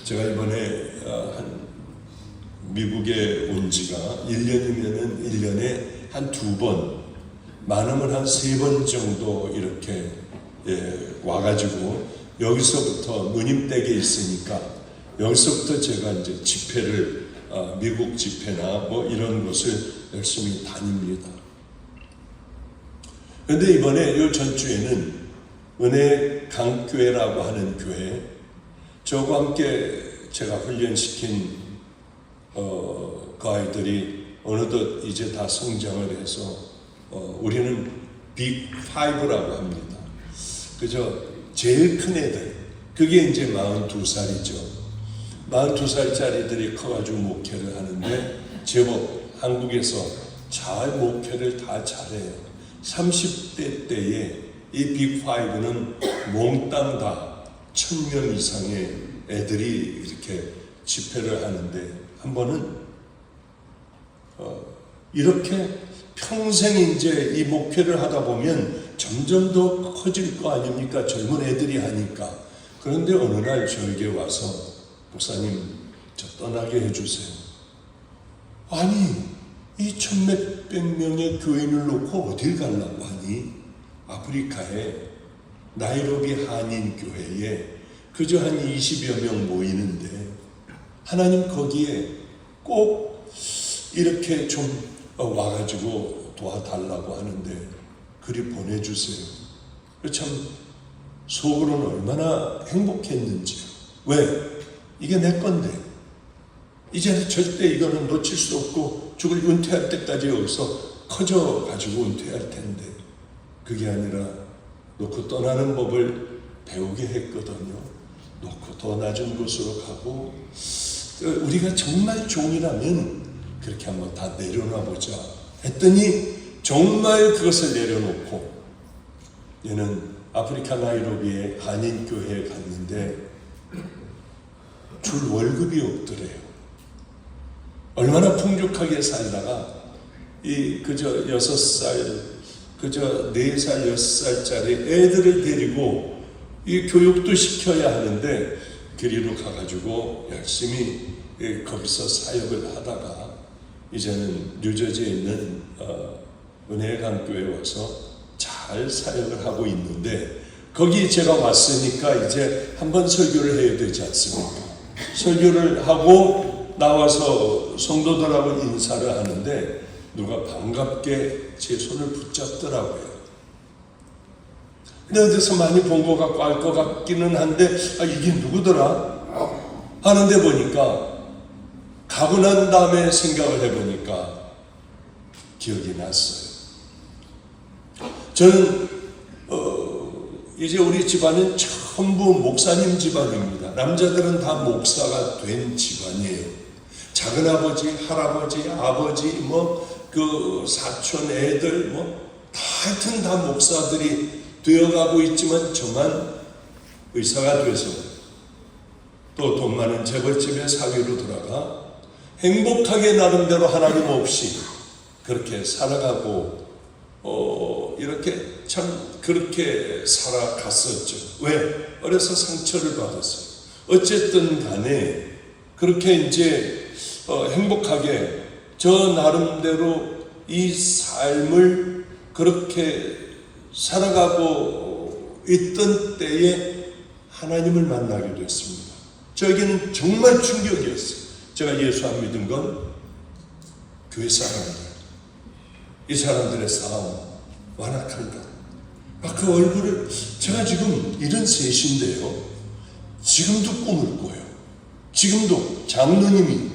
제가 이번에 미국에 온 지가 1년이면은 1년에 한 2번, 많으면 한 3번 정도 이렇게 와가지고 여기서부터 누님댁에 있으니까 여기서부터 제가 이제 집회를 미국 집회나 뭐 이런 곳을 열심히 다닙니다. 그런데 이번에 요 전주에는 은혜 강교회라고 하는 교회, 저와 함께 제가 훈련시킨 그 아이들이 어느덧 이제 다 성장을 해서 우리는 빅5라고 합니다. 그저 제일 큰 애들, 그게 이제 42살이죠. 42살짜리들이 커가지고 목회를 하는데 제법 한국에서 잘 목회를 다 잘해요. 30대 때에 이 빅5는 몽땅 다 1000명 이상의 애들이 이렇게 집회를 하는데 한 번은 이렇게 평생 이제 이 목회를 하다 보면 점점 더 커질 거 아닙니까? 젊은 애들이 하니까. 그런데 어느 날 저에게 와서 목사님, 저 떠나게 해주세요. 아니, 이 1000몇백 명의 교인을 놓고 어딜 가려고 하니? 아프리카에 나이로비 한인교회에 그저 한 20여 명 모이는데 하나님 거기에 꼭 이렇게 좀 와가지고 도와달라고 하는데 그리 보내주세요. 참 속으로는 얼마나 행복했는지요. 왜? 이게 내 건데 이제는 절대 이거는 놓칠 수 없고 죽을 은퇴할 때까지 여기서 커져가지고 은퇴할 텐데 그게 아니라 놓고 떠나는 법을 배우게 했거든요. 놓고 더 낮은 곳으로 가고 우리가 정말 종이라면 그렇게 한번 다 내려놔 보자 했더니 정말 그것을 내려놓고 얘는 아프리카 나이로비의 한인교회에 갔는데 줄 월급이 없더래요. 얼마나 풍족하게 살다가 이 그저 6살 그저 4살, 6살짜리 애들을 데리고 이 교육도 시켜야 하는데 그리로 가가지고 열심히 거기서 사역을 하다가 이제는 뉴저지에 있는 은혜의 강교회에 와서 잘 사역을 하고 있는데 거기 제가 왔으니까 이제 한번 설교를 해야 되지 않습니까? 설교를 하고 나와서 성도들하고 인사를 하는데 누가 반갑게 제 손을 붙잡더라고요. 근데 어디서 많이 본 것 같고 알 것 같기는 한데 이게 누구더라? 하는데 보니까 가고 난 다음에 생각을 해보니까 기억이 났어요. 저는 이제 우리 집안은 전부 목사님 집안입니다. 남자들은 다 목사가 된 집안이에요. 작은아버지, 할아버지, 아버지, 그 사촌 애들, 하여튼 다 목사들이 되어가고 있지만 저만 의사가 돼서 또 돈 많은 재벌집의 사위로 돌아가 행복하게 나름대로 하나님 없이 그렇게 살아가고 이렇게 참 그렇게 살아갔었죠. 왜? 어려서 상처를 받았어요. 어쨌든 간에 그렇게 이제 행복하게 저 나름대로 이 삶을 그렇게 살아가고 있던 때에 하나님을 만나게 됐습니다. 저에게는 정말 충격이었어요. 제가 예수 안 믿은 건 교회 사람들, 이 사람들의 싸움, 완악한 것. 그 얼굴을 제가 지금 73인데요. 지금도 꿈을 꿔요. 지금도 장로님이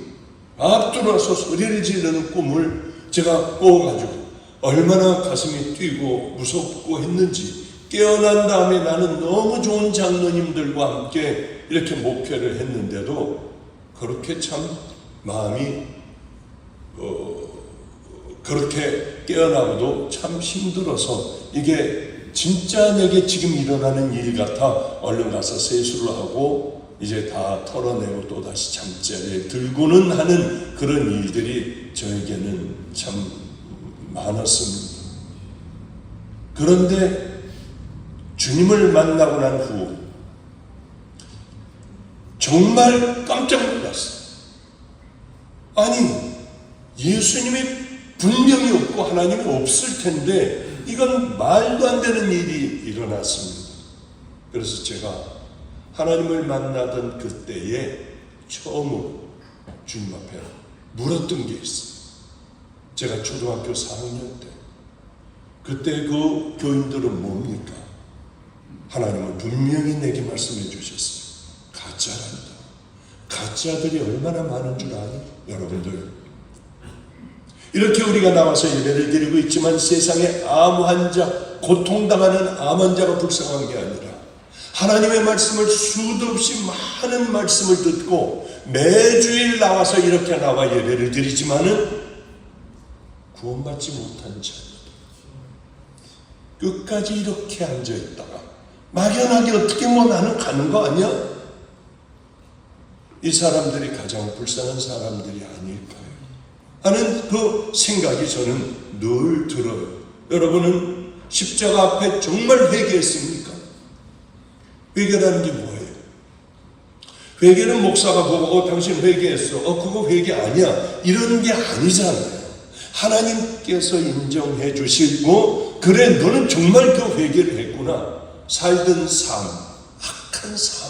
앞들어와서 소리를 지르는 꿈을 제가 꿔가지고 얼마나 가슴이 뛰고 무섭고 했는지 깨어난 다음에 나는 너무 좋은 장로님들과 함께 이렇게 목회를 했는데도 그렇게 참 마음이 그렇게 깨어나고도 참 힘들어서 이게 진짜 내게 지금 일어나는 일 같아 얼른 가서 세수를 하고 이제 다 털어내고 또다시 잠자리에 들고는 하는 그런 일들이 저에게는 참 많았습니다. 그런데 주님을 만나고 난 후 정말 깜짝 놀랐어요. 아니, 예수님이 분명히 없고 하나님이 없을 텐데 이건 말도 안 되는 일이 일어났습니다. 그래서 제가 하나님을 만나던 그때에 처음으로 주님 앞에 물었던 게 있어요. 제가 초등학교 4학년 때 그때 그 교인들은 뭡니까? 하나님은 분명히 내게 말씀해 주셨어요. 가짜란다. 가짜들이 얼마나 많은 줄 아니? 여러분들, 이렇게 우리가 나와서 예배를 드리고 있지만 세상에 암 환자, 고통당하는 암 환자가 불쌍한 게 아니라 하나님의 말씀을 수도 없이 많은 말씀을 듣고 매주일 나와서 이렇게 나와 예배를 드리지만은 구원받지 못한 자들, 끝까지 이렇게 앉아있다가 막연하게 어떻게 나는 가는 거 아니야? 이 사람들이 가장 불쌍한 사람들이 아닐까요? 하는 그 생각이 저는 늘 들어요. 여러분은 십자가 앞에 정말 회개했습니까? 회개라는 게 뭐예요? 회개는 목사가 보고 당신 회개했어. 그거 회개 아니야. 이런 게 아니잖아요. 하나님께서 인정해 주시고 그래 너는 정말 그 회개를 했구나. 살던 삶, 악한 삶,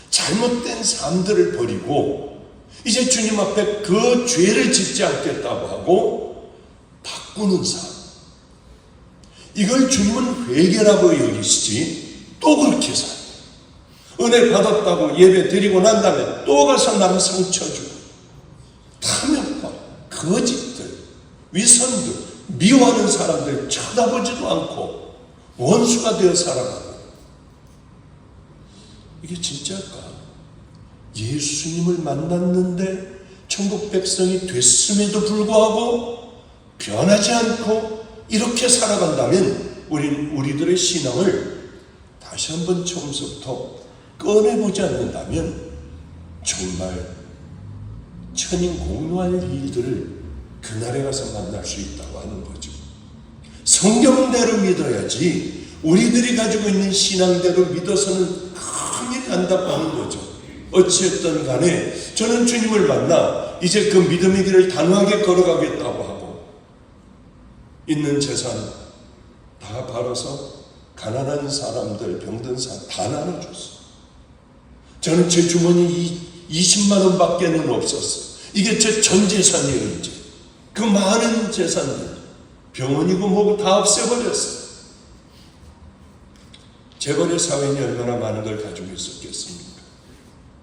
잘못된 삶들을 버리고 이제 주님 앞에 그 죄를 짓지 않겠다고 하고 바꾸는 삶. 이걸 주님은 회개라고 여기시지 또 그렇게 살아요. 은혜 받았다고 예배 드리고 난 다음에 또 가서 나를 상처 주고 탐욕과 거짓들, 위선들, 미워하는 사람들 쳐다보지도 않고 원수가 되어 살아가고, 이게 진짜일까? 예수님을 만났는데 천국 백성이 됐음에도 불구하고 변하지 않고 이렇게 살아간다면 우리들의 신앙을 다시 한번 처음부터 꺼내보지 않는다면 정말 천인공노할 일들을 그날에 가서 만날 수 있다고 하는 거죠. 성경대로 믿어야지 우리들이 가지고 있는 신앙대로 믿어서는 큰일 난다고 하는 거죠. 어찌됐든 간에 저는 주님을 만나 이제 그 믿음의 길을 단호하게 걸어가겠다고 하고 있는 재산 다 팔아서 가난한 사람들, 병든 사람 다 나눠줬어요. 저는 제 주머니 20만 원밖에는 없었어요. 이게 제 전 재산이에요. 이제 그 많은 재산들 병원이고 뭐고 다 없애버렸어요. 재벌의 사회인이 얼마나 많은 걸 가지고 있었겠습니까?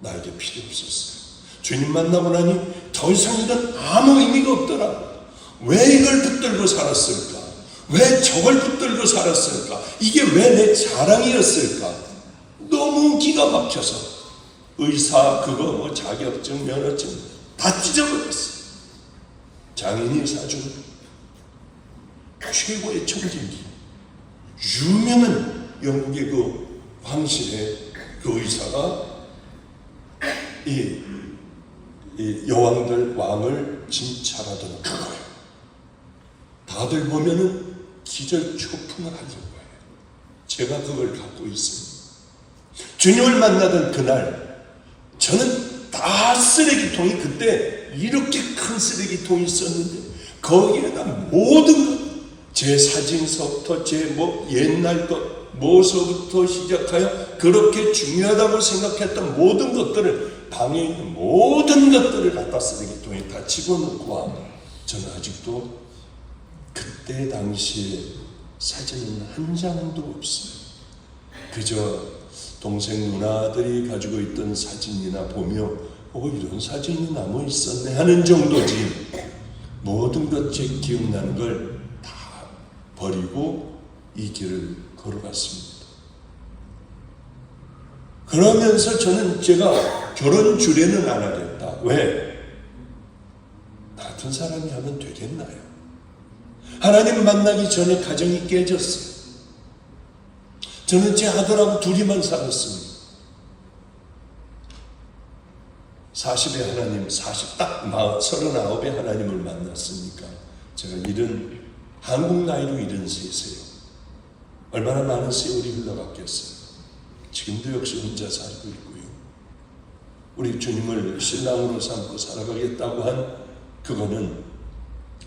나에게 필요 없었어요. 주님 만나고 나니 더 이상 이건 아무 의미가 없더라. 왜 이걸 붙들고 살았을까? 왜 저걸 붙들고 살았을까? 이게 왜 내 자랑이었을까? 너무 기가 막혀서 의사 그거 뭐 자격증 면허증 다 찢어버렸어. 장인이 사준 최고의 청진기, 유명한 영국의 그 황실의 그 의사가 이 여왕들 왕을 진찰하던 그거예요. 다들 보면은 기절초풍을 하는 거예요. 제가 그걸 갖고 있습니다. 주님을 만나던 그날 저는 다 쓰레기통이, 그때 이렇게 큰 쓰레기통이 있었는데 거기에다 모든 것, 제 사진서부터 제 뭐 옛날 것 뭐서부터 시작하여 그렇게 중요하다고 생각했던 모든 것들을, 방에 있는 모든 것들을 갖다 쓰레기통에 다 집어넣고 저는 아직도 그때 당시에 사진은 한 장도 없어요. 그저 동생 누나들이 가지고 있던 사진이나 보며 이런 사진이 남아 있었네 하는 정도지 모든 것 제 기억나는 걸 다 버리고 이 길을 걸어갔습니다. 그러면서 저는 제가 결혼 주례는 안 하겠다. 왜? 나 같은 사람이 하면 되겠나요? 하나님 만나기 전에 가정이 깨졌어요. 저는 제 아들하고 둘이만 살았습니다. 40에 하나님, 39에 하나님을 만났으니까 제가 한국 나이로 73세요. 얼마나 많은 세월이 흘러갔겠어요. 지금도 역시 혼자 살고 있고요. 우리 주님을 신랑으로 삼고 살아가겠다고 한 그거는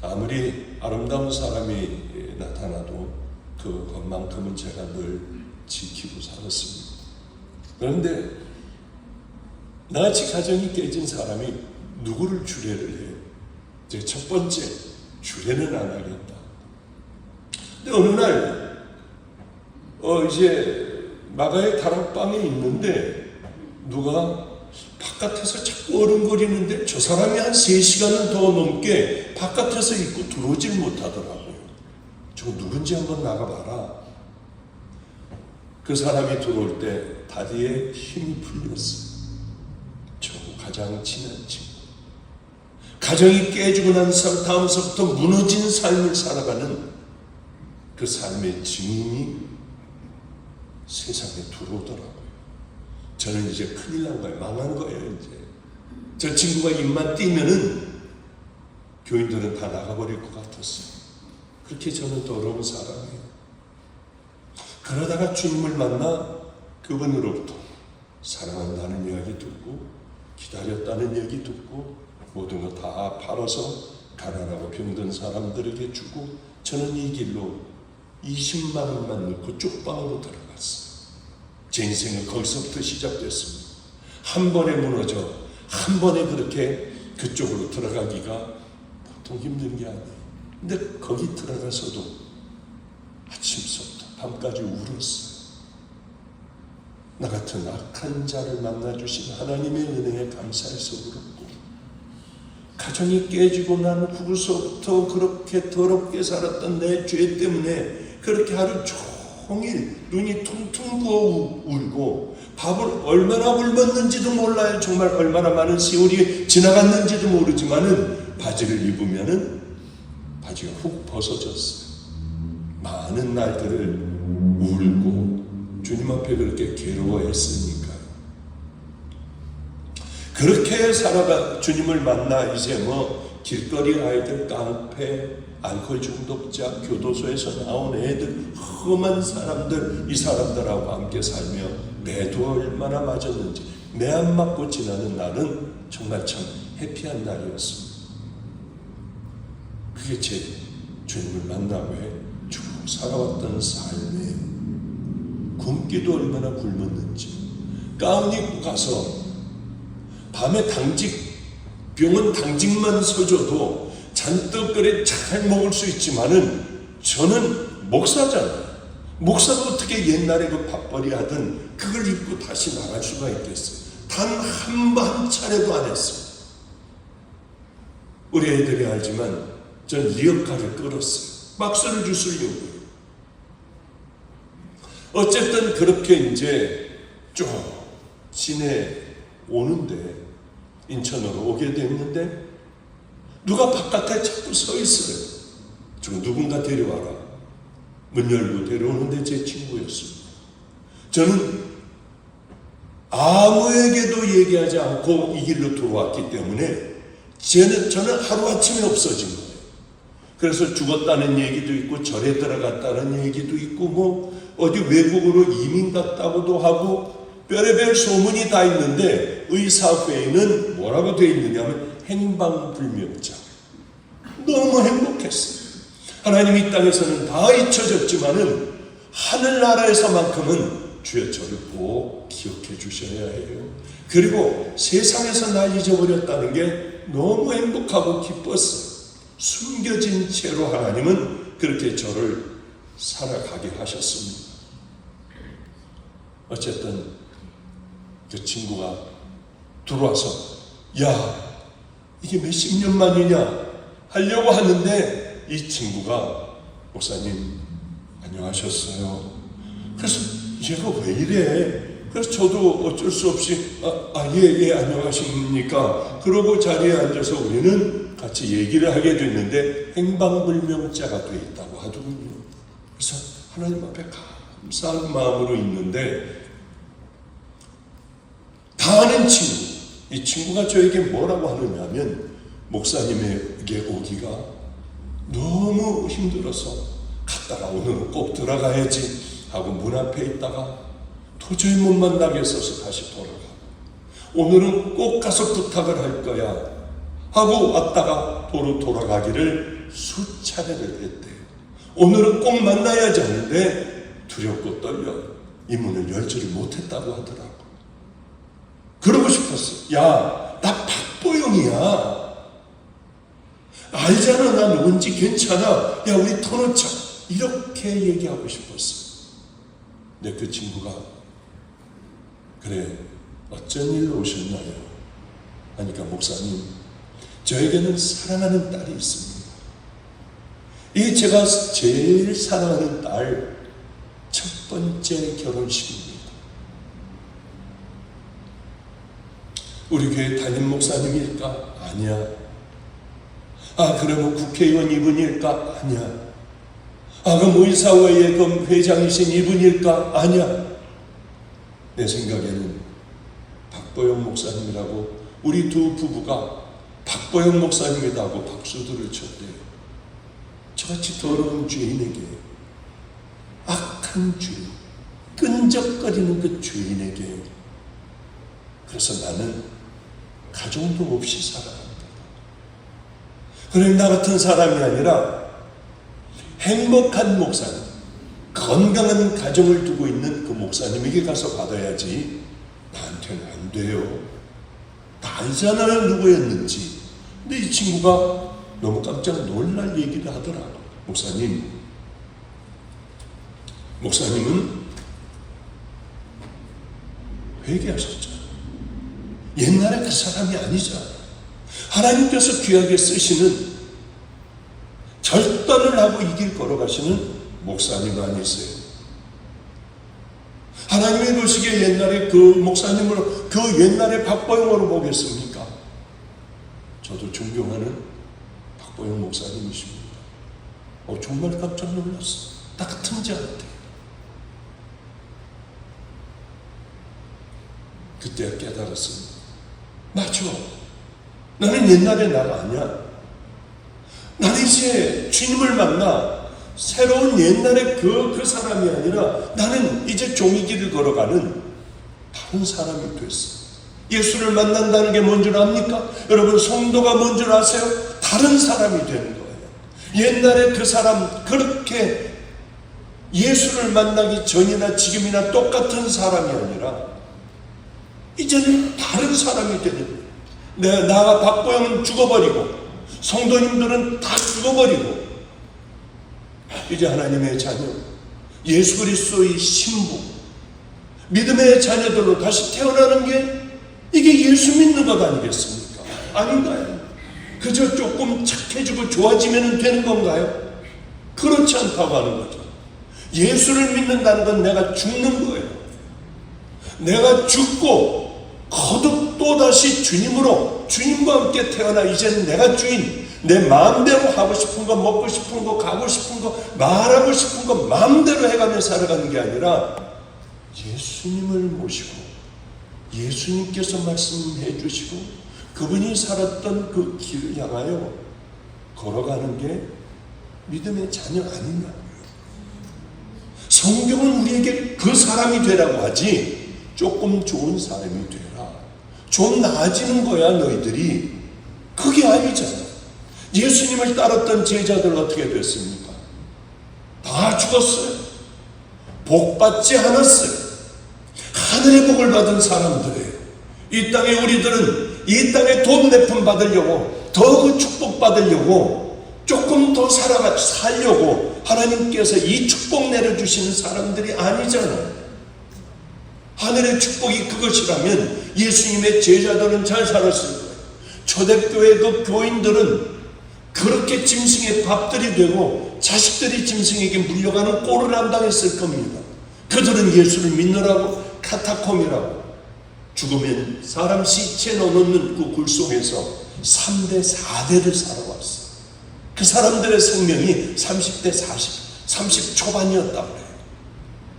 아무리 아름다운 사람이 나타나도 그것만큼은 제가 늘 지키고 살았습니다. 그런데 나같이 가정이 깨진 사람이 누구를 주례를 해요? 제가 첫 번째, 주례는 안 하겠다. 근데 어느 날 이제 마가의 다락방에 있는데 누가 바깥에서 자꾸 어른거리는데 저 사람이 한 3시간은 더 넘게 바깥에서 있고 들어오질 못하더라고요. 저 누군지 한번 나가봐라. 그 사람이 들어올 때 다리에 힘이 풀렸어요. 저 가장 친한 친구. 가정이 깨지고 난 다음서부터 무너진 삶을 살아가는 그 삶의 증인이 세상에 들어오더라고요. 저는 이제 큰일 난 거예요. 망한 거예요, 이제. 저 친구가 입만 띄면은 교인들은 다 나가버릴 것 같았어요. 그렇게 저는 더러운 사람이에요. 그러다가 주님을 만나 그분으로부터 사랑한다는 이야기 듣고 기다렸다는 얘기 듣고 모든 거 다 팔아서 가난하고 병든 사람들에게 주고 저는 이 길로 20만 원만 넣고 쪽방으로 들어갔어요. 제 인생은 거기서부터 시작됐습니다. 한 번에 무너져 한 번에 그렇게 그쪽으로 들어가기가 보통 힘든 게 아니에요. 근데 거기 들어가서도 아침부터 밤까지 울었어요. 나 같은 악한 자를 만나주신 하나님의 은혜에 감사해서 울었고 가정이 깨지고 난 후부서부터 그렇게 더럽게 살았던 내 죄 때문에 그렇게 하루 종일 눈이 퉁퉁 부어 울고 밥을 얼마나 굶었는지도 몰라요. 정말 얼마나 많은 세월이 지나갔는지도 모르지만은 바지를 입으면은 바지가 훅 벗어졌어요. 많은 날들을 울고 주님 앞에 그렇게 괴로워했으니까요. 그렇게 살아가 주님을 만나 이제 길거리 아이들, 깡패, 알코올 중독자, 교도소에서 나온 애들, 험한 사람들, 이 사람들하고 함께 살며 매도 얼마나 맞았는지 매 안 맞고 지나는 날은 정말 참 해피한 날이었습니다. 그게 제 주님을 만나 후에 쭉 살아왔던 삶에 굶기도 얼마나 굶었는지 가운 입고 가서 밤에 병원 당직만 서줘도 잔뜩 그래 잘 먹을 수 있지만은 저는 목사잖아요. 목사가 어떻게 옛날에 그 밥벌이 하던 그걸 입고 다시 나갈 수가 있겠어요. 단 한 차례도 안 했어요. 우리 애들이 알지만 전 이 역할을 끌었어요. 박수를 주시려고요. 어쨌든 그렇게 이제 쭉 지내오는데 인천으로 오게 됐는데 누가 바깥에 자꾸 서 있어요. 저 누군가 데려와라. 문 열고 데려오는데 제 친구였습니다. 저는 아무에게도 얘기하지 않고 이 길로 들어왔기 때문에 저는 하루아침에 없어진 거예요. 그래서 죽었다는 얘기도 있고 절에 들어갔다는 얘기도 있고 어디 외국으로 이민 갔다고도 하고 별의별 소문이 다 있는데 의사회에는 뭐라고 되어 있느냐면 행방불명자. 너무 행복했어요. 하나님 이 땅에서는 다 잊혀졌지만은 하늘나라에서만큼은 주여 저를 꼭 기억해 주셔야 해요. 그리고 세상에서 날 잊어버렸다는 게 너무 행복하고 기뻤어요. 숨겨진 채로 하나님은 그렇게 저를 살아가게 하셨습니다. 어쨌든 그 친구가 들어와서 야 이게 몇십 년 만이냐 하려고 하는데 이 친구가 목사님 안녕하셨어요. 그래서 얘가 왜 이래? 그래서 저도 어쩔 수 없이 예 안녕하십니까? 그러고 자리에 앉아서 우리는 같이 얘기를 하게 됐는데 행방불명자가 돼 있다고 하더군요. 그래서 하나님 앞에 감사한 마음으로 있는데 다 아는 친구, 이 친구가 저에게 뭐라고 하느냐면 목사님에게 오기가 너무 힘들어서 갔다가 오늘은 꼭 들어가야지 하고 문 앞에 있다가 도저히 못 만나겠어서 다시 돌아가고 오늘은 꼭 가서 부탁을 할 거야 하고 왔다가 도로 돌아가기를 수차례를 했대요. 오늘은 꼭 만나야지 하는데 두렵고 떨려 이 문을 열지를 못했다고 하더라고. 그러고 싶었어. 야, 나 박보영이야. 알잖아, 나 누군지. 괜찮아. 야, 우리 터놓자. 이렇게 얘기하고 싶었어. 근데 그 친구가 그래, 어쩐 일로 오셨나요? 하니까 목사님, 저에게는 사랑하는 딸이 있습니다. 이 제가 제일 사랑하는 딸 첫 번째 결혼식입니다. 우리 교회 담임 목사님일까? 아니야. 아, 그러면 국회의원 이분일까? 아니야. 아, 그럼 의사회의 그 회장이신 이분일까? 아니야. 내 생각에는 박보영 목사님이라고 우리 두 부부가 박보영 목사님이다 하고 박수들을 쳤대요. 저같이 더러운 죄인에게, 악한 죄인, 끈적거리는 그 죄인에게. 그래서 나는 가정도 없이 살아간다. 그래, 나 같은 사람이 아니라 행복한 목사님, 건강한 가정을 두고 있는 그 목사님에게 가서 받아야지 나한테는 안 돼요. 다 알잖아요, 누구였는지. 근데 이 친구가 너무 깜짝 놀랄 얘기를 하더라고. 목사님은 회개하셨잖아. 옛날에 그 사람이 아니잖아. 하나님께서 귀하게 쓰시는, 절단을 하고 이 길 걸어가시는 목사님 아니세요? 하나님이 보시기에 옛날에 그 목사님을 그 옛날에 박보영으로 보겠습니까? 저도 존경하는 박보영 목사님이십니다. 정말 깜짝 놀랐어. 나 같은 자한테. 그때 깨달았습니다. 맞죠? 나는 옛날의 나가 아니야. 나는 이제 주님을 만나 새로운 옛날의 그 사람이 아니라 나는 이제 종이 길을 걸어가는 다른 사람이 됐어. 예수를 만난다는 게 뭔 줄 압니까? 여러분, 성도가 뭔 줄 아세요? 다른 사람이 되는 거예요. 옛날에 그 사람, 그렇게 예수를 만나기 전이나 지금이나 똑같은 사람이 아니라 이제는 다른 사람이 되는 거예요. 나가 박보영은 죽어버리고 성도님들은 다 죽어버리고 이제 하나님의 자녀, 예수 그리스도의 신부, 믿음의 자녀들로 다시 태어나는 게 이게 예수 믿는 것 아니겠습니까? 아닌가요? 그저 조금 착해지고 좋아지면 되는 건가요? 그렇지 않다고 하는 거죠. 예수를 믿는다는 건 내가 죽는 거예요. 내가 죽고 거듭 또다시 주님과 함께 태어나 이제는 내가 주인, 내 마음대로 하고 싶은 거, 먹고 싶은 거, 가고 싶은 거, 말하고 싶은 거 마음대로 해가며 살아가는 게 아니라 예수님을 모시고 예수님께서 말씀해 주시고 그분이 살았던 그 길을 향하여 걸어가는 게 믿음의 자녀 아니냐. 성경은 우리에게 그 사람이 되라고 하지 조금 좋은 사람이 되라, 좀 나아지는 거야 너희들이. 그게 아니잖아. 예수님을 따랐던 제자들 어떻게 됐습니까? 다 죽었어요. 복 받지 않았어요. 하늘의 복을 받은 사람들이에요. 이 땅에 우리들은 이 땅에 돈 내품 받으려고, 더 그 축복 받으려고, 조금 더 살려고 하나님께서 이 축복 내려주시는 사람들이 아니잖아요. 하늘의 축복이 그것이라면 예수님의 제자들은 잘 살았을 거예요. 초대교회 그 교인들은 그렇게 짐승의 밥들이 되고 자식들이 짐승에게 물려가는 꼴을 안 당했을 겁니다. 그들은 예수를 믿느라고 카타콤이라고, 죽으면 사람 시체 넣어놓는 그 굴 속에서 3대 4대를 살아왔어. 그 사람들의 생명이 30대 30 초반이었다고 해요.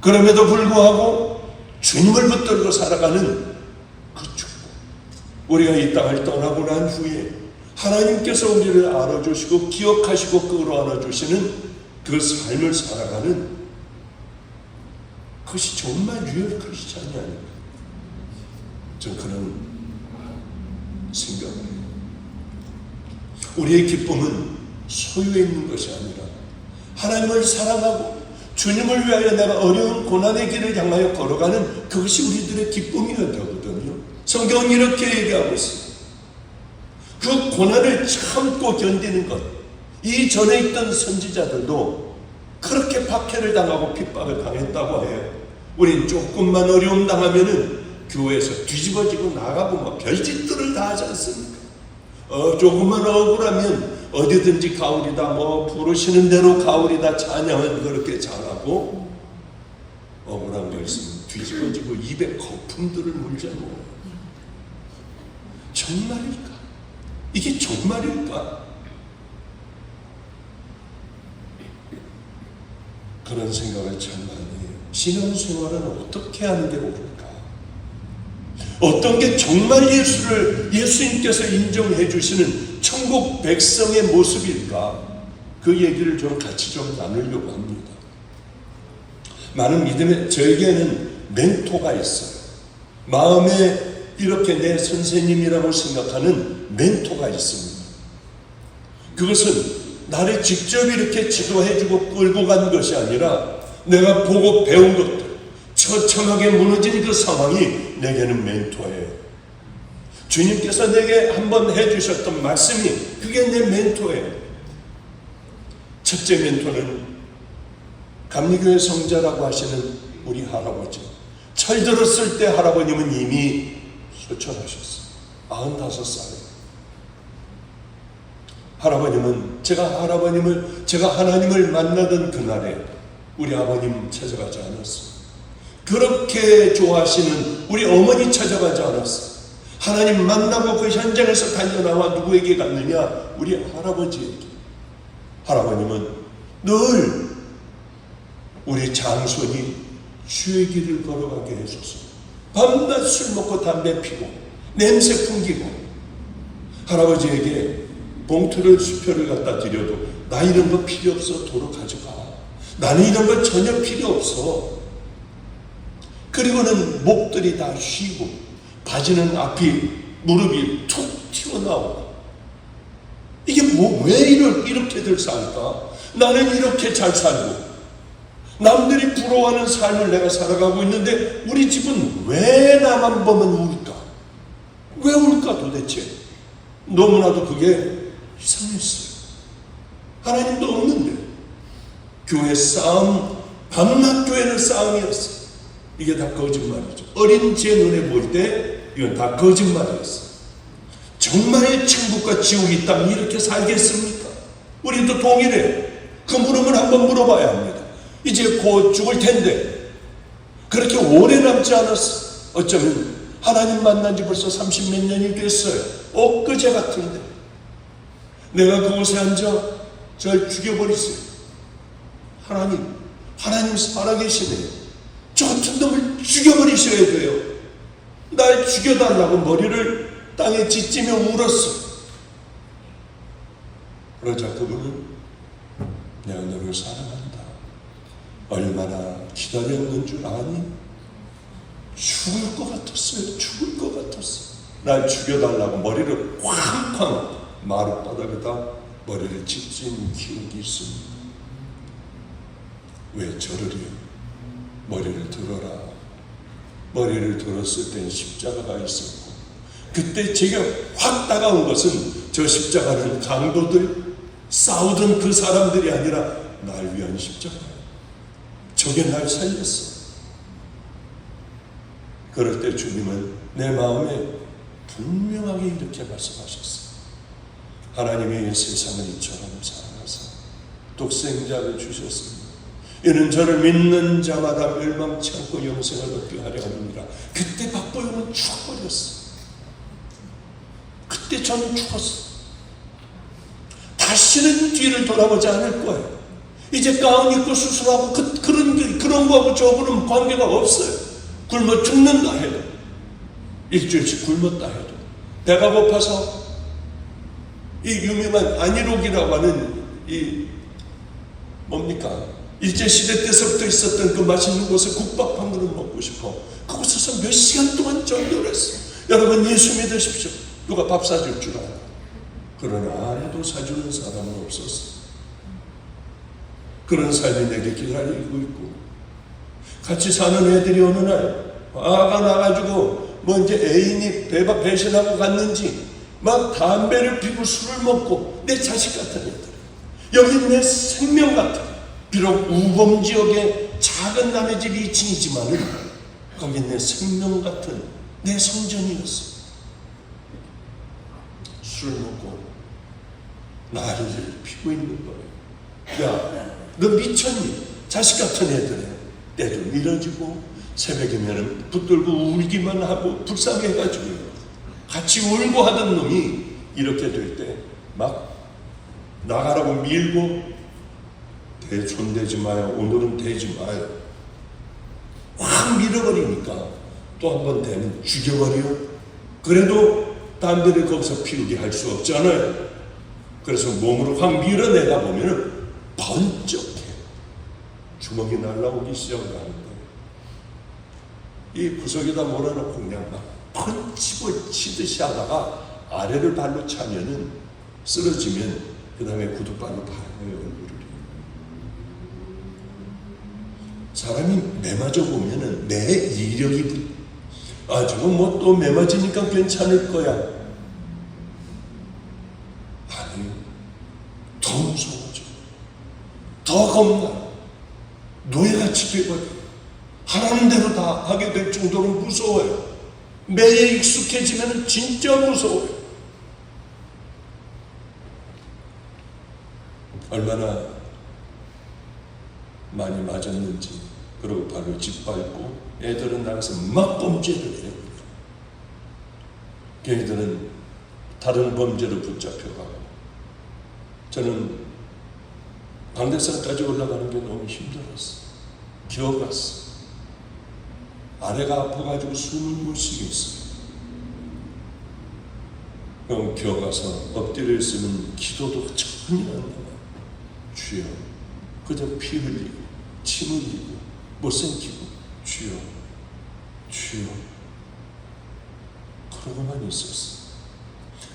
그럼에도 불구하고 주님을 붙들고 살아가는 그 축복. 우리가 이 땅을 떠나고 난 후에 하나님께서 우리를 알아주시고 기억하시고 끌어안아주시는 그 삶을 살아가는, 그것이 정말 리얼 크리스찬이 아닌가. 전 그런 생각해요. 우리의 기쁨은 소유에 있는 것이 아니라 하나님을 사랑하고 주님을 위하여 내가 어려운 고난의 길을 향하여 걸어가는 그것이 우리들의 기쁨이어야 되거든요. 성경은 이렇게 얘기하고 있습니다. 그 고난을 참고 견디는 것. 이전에 있던 선지자들도 그렇게 박해를 당하고 핍박을 당했다고 해요. 우린 조금만 어려움 당하면은 교회에서 뒤집어지고 나가고 막 별짓들을 다 하지 않습니까? 조금만 억울하면 어디든지 가오리다 부르시는 대로 가오리다 찬양은 그렇게 잘하고, 억울한 거 있으면 뒤집어지고 입에 거품들을 물자고. 정말일까? 이게 정말일까? 그런 생각을 참 많이 해요. 신앙생활은 어떻게 하는 게 옳을까? 어떤 게 정말 예수님께서 인정해 주시는 천국 백성의 모습일까? 그 얘기를 좀 같이 좀 나누려고 합니다. 많은 믿음에 저에게는 멘토가 있어요. 마음에 이렇게 내 선생님이라고 생각하는 멘토가 있습니다. 그것은 나를 직접 이렇게 지도해주고 끌고 간 것이 아니라 내가 보고 배운 것들, 처참하게 무너진 그 상황이 내게는 멘토예요. 주님께서 내게 한번 해주셨던 말씀이 그게 내 멘토예요. 첫째 멘토는 감리교회 성자라고 하시는 우리 할아버지. 철들었을 때 할아버님은 이미 소천하셨어요. 95살에. 할아버님은 제가 하나님을 만나던 그날에 우리 아버님 찾아가지 않았어요. 그렇게 좋아하시는 우리 어머니 찾아가지 않았어요. 하나님 만나고 그 현장에서 달려나와 누구에게 갔느냐? 우리 할아버지에게. 할아버님은 늘 우리 장손이 주의 길을 걸어가게 해줘서 밤낮 술 먹고 담배 피고 냄새 풍기고, 할아버지에게 봉투를 수표를 갖다 드려도 나 이런 거 필요 없어, 도로 가져가. 나는 이런 거 전혀 필요 없어. 그리고는 목들이 다 쉬고 바지는 앞이 무릎이 툭 튀어나오고, 이게 왜 이렇게들 살까? 나는 이렇게 잘 살고 남들이 부러워하는 삶을 내가 살아가고 있는데 우리 집은 왜 나만 보면 울까? 왜 울까 도대체? 너무나도 그게 이상했어요. 하나님도 없는데 교회 싸움, 밤낮 교회는 싸움이었어요. 이게 다 거짓말이죠. 어린 제 눈에 보일 때 이건 다 거짓말이었어요. 정말 천국과 지옥이 있다면 이렇게 살겠습니까? 우리도 동일해요. 그 물음을 한번 물어봐야 합니다. 이제 곧 죽을 텐데 그렇게 오래 남지 않았어. 어쩌면 하나님 만난 지 벌써 30몇 년이 됐어요. 엊그제 같은데 내가 그곳에 앉아 절 죽여버리세요. 하나님 살아계시네요. 저 같은 놈을 죽여버리셔야 돼요. 날 죽여달라고 머리를 땅에 짓지며 울었어. 그러자 그분은 내가 너를 사랑한다. 얼마나 기다렸는 줄 아니? 죽을 것 같았어요. 죽을 것 같았어. 날 죽여달라고 머리를 쾅쾅 마룻바닥에다 머리를 짓진 기억이 있습니다. 왜 저러리요? 머리를 들어라. 머리를 들었을 땐 십자가가 있었고, 그때 제게 확 다가온 것은 저 십자가는 강도들, 싸우던 그 사람들이 아니라 날 위한 십자가예요. 저게 날 살렸어. 그럴 때 주님은 내 마음에 분명하게 이렇게 말씀하셨어요. 하나님의 세상을 이처럼 사랑하사 독생자를 주셨습니다. 이는 저를 믿는 자마다 멸망치 않고 영생을 얻게 하려 합니다. 그때 박보영은 죽어버렸어. 그때 저는 죽었어. 다시는 뒤를 돌아보지 않을 거예요. 이제 가운 입고 수술하고 그런 거하고 저거는 관계가 없어요. 굶어 죽는다 해도, 일주일씩 굶었다 해도, 배가 고파서 이 유명한 안일옥이라고 하는 이 뭡니까? 일제시대 때서부터 있었던 그 맛있는 곳에 국밥 한 그릇 먹고 싶어. 그곳에서 몇 시간 동안 전도를 했어요. 여러분 예수 믿으십시오. 누가 밥 사줄 줄 알아. 그러나 아무도 사주는 사람은 없었어. 그런 삶이 내게 기다리고 있고, 같이 사는 애들이 어느 날 화가 나가지고 이제 애인이 배신하고 갔는지 막 담배를 피고 술을 먹고, 내 자식 같은 애들, 여기 내 생명 같은, 비록 우범지역의 작은 남의 집 2층이지만은 거기 내 생명 같은 내 성전이었어. 술 먹고 난리를 피고 있는 거예요. 야, 너 미쳤니? 자식 같은 애들에 때도 밀어주고 새벽이면 붙들고 울기만 하고 불쌍해가지고 같이 울고 하던 놈이 이렇게 될 때 막 나가라고 밀고, 손대지 마요, 오늘은 대지 마요, 확 밀어버리니까 또 한 번 대면 죽여버려. 그래도 담배를 거기서 피우게 할 수 없잖아요. 그래서 몸으로 확 밀어내다 보면 번쩍해 주먹이 날라오기 시작을 하는 거예요. 이 구석에다 몰아놓고 그냥 막 펀치볼 치듯이 하다가 아래를 발로 차면은 쓰러지면 그 다음에 구두발로 파는 거예요, 얼굴을. 사람이 매맞아 보면은 내 이력이 저건 뭐 또 매맞으니까 괜찮을 거야. 아니, 더 무서워져. 더 겁나. 노예같이 되버려. 하라는 대로 다 하게 될 정도로 무서워요. 매에 익숙해지면 진짜 무서워요. 얼마나 많이 맞았는지, 그리고 발로 짓밟고 애들은 나가서 막 범죄를 해요. 걔들은 다른 범죄로 붙잡혀가고, 저는 방대산까지 올라가는 게 너무 힘들었어. 기어갔어. 아래가 아파가지고 숨을 못 쉬겠어. 그럼 기어가서 엎드려 있으면 기도도 전혀 안 나와. 주여, 그저 피 흘리고 침 흘리고 못생기고, 주여 주여, 그러고만 있었어.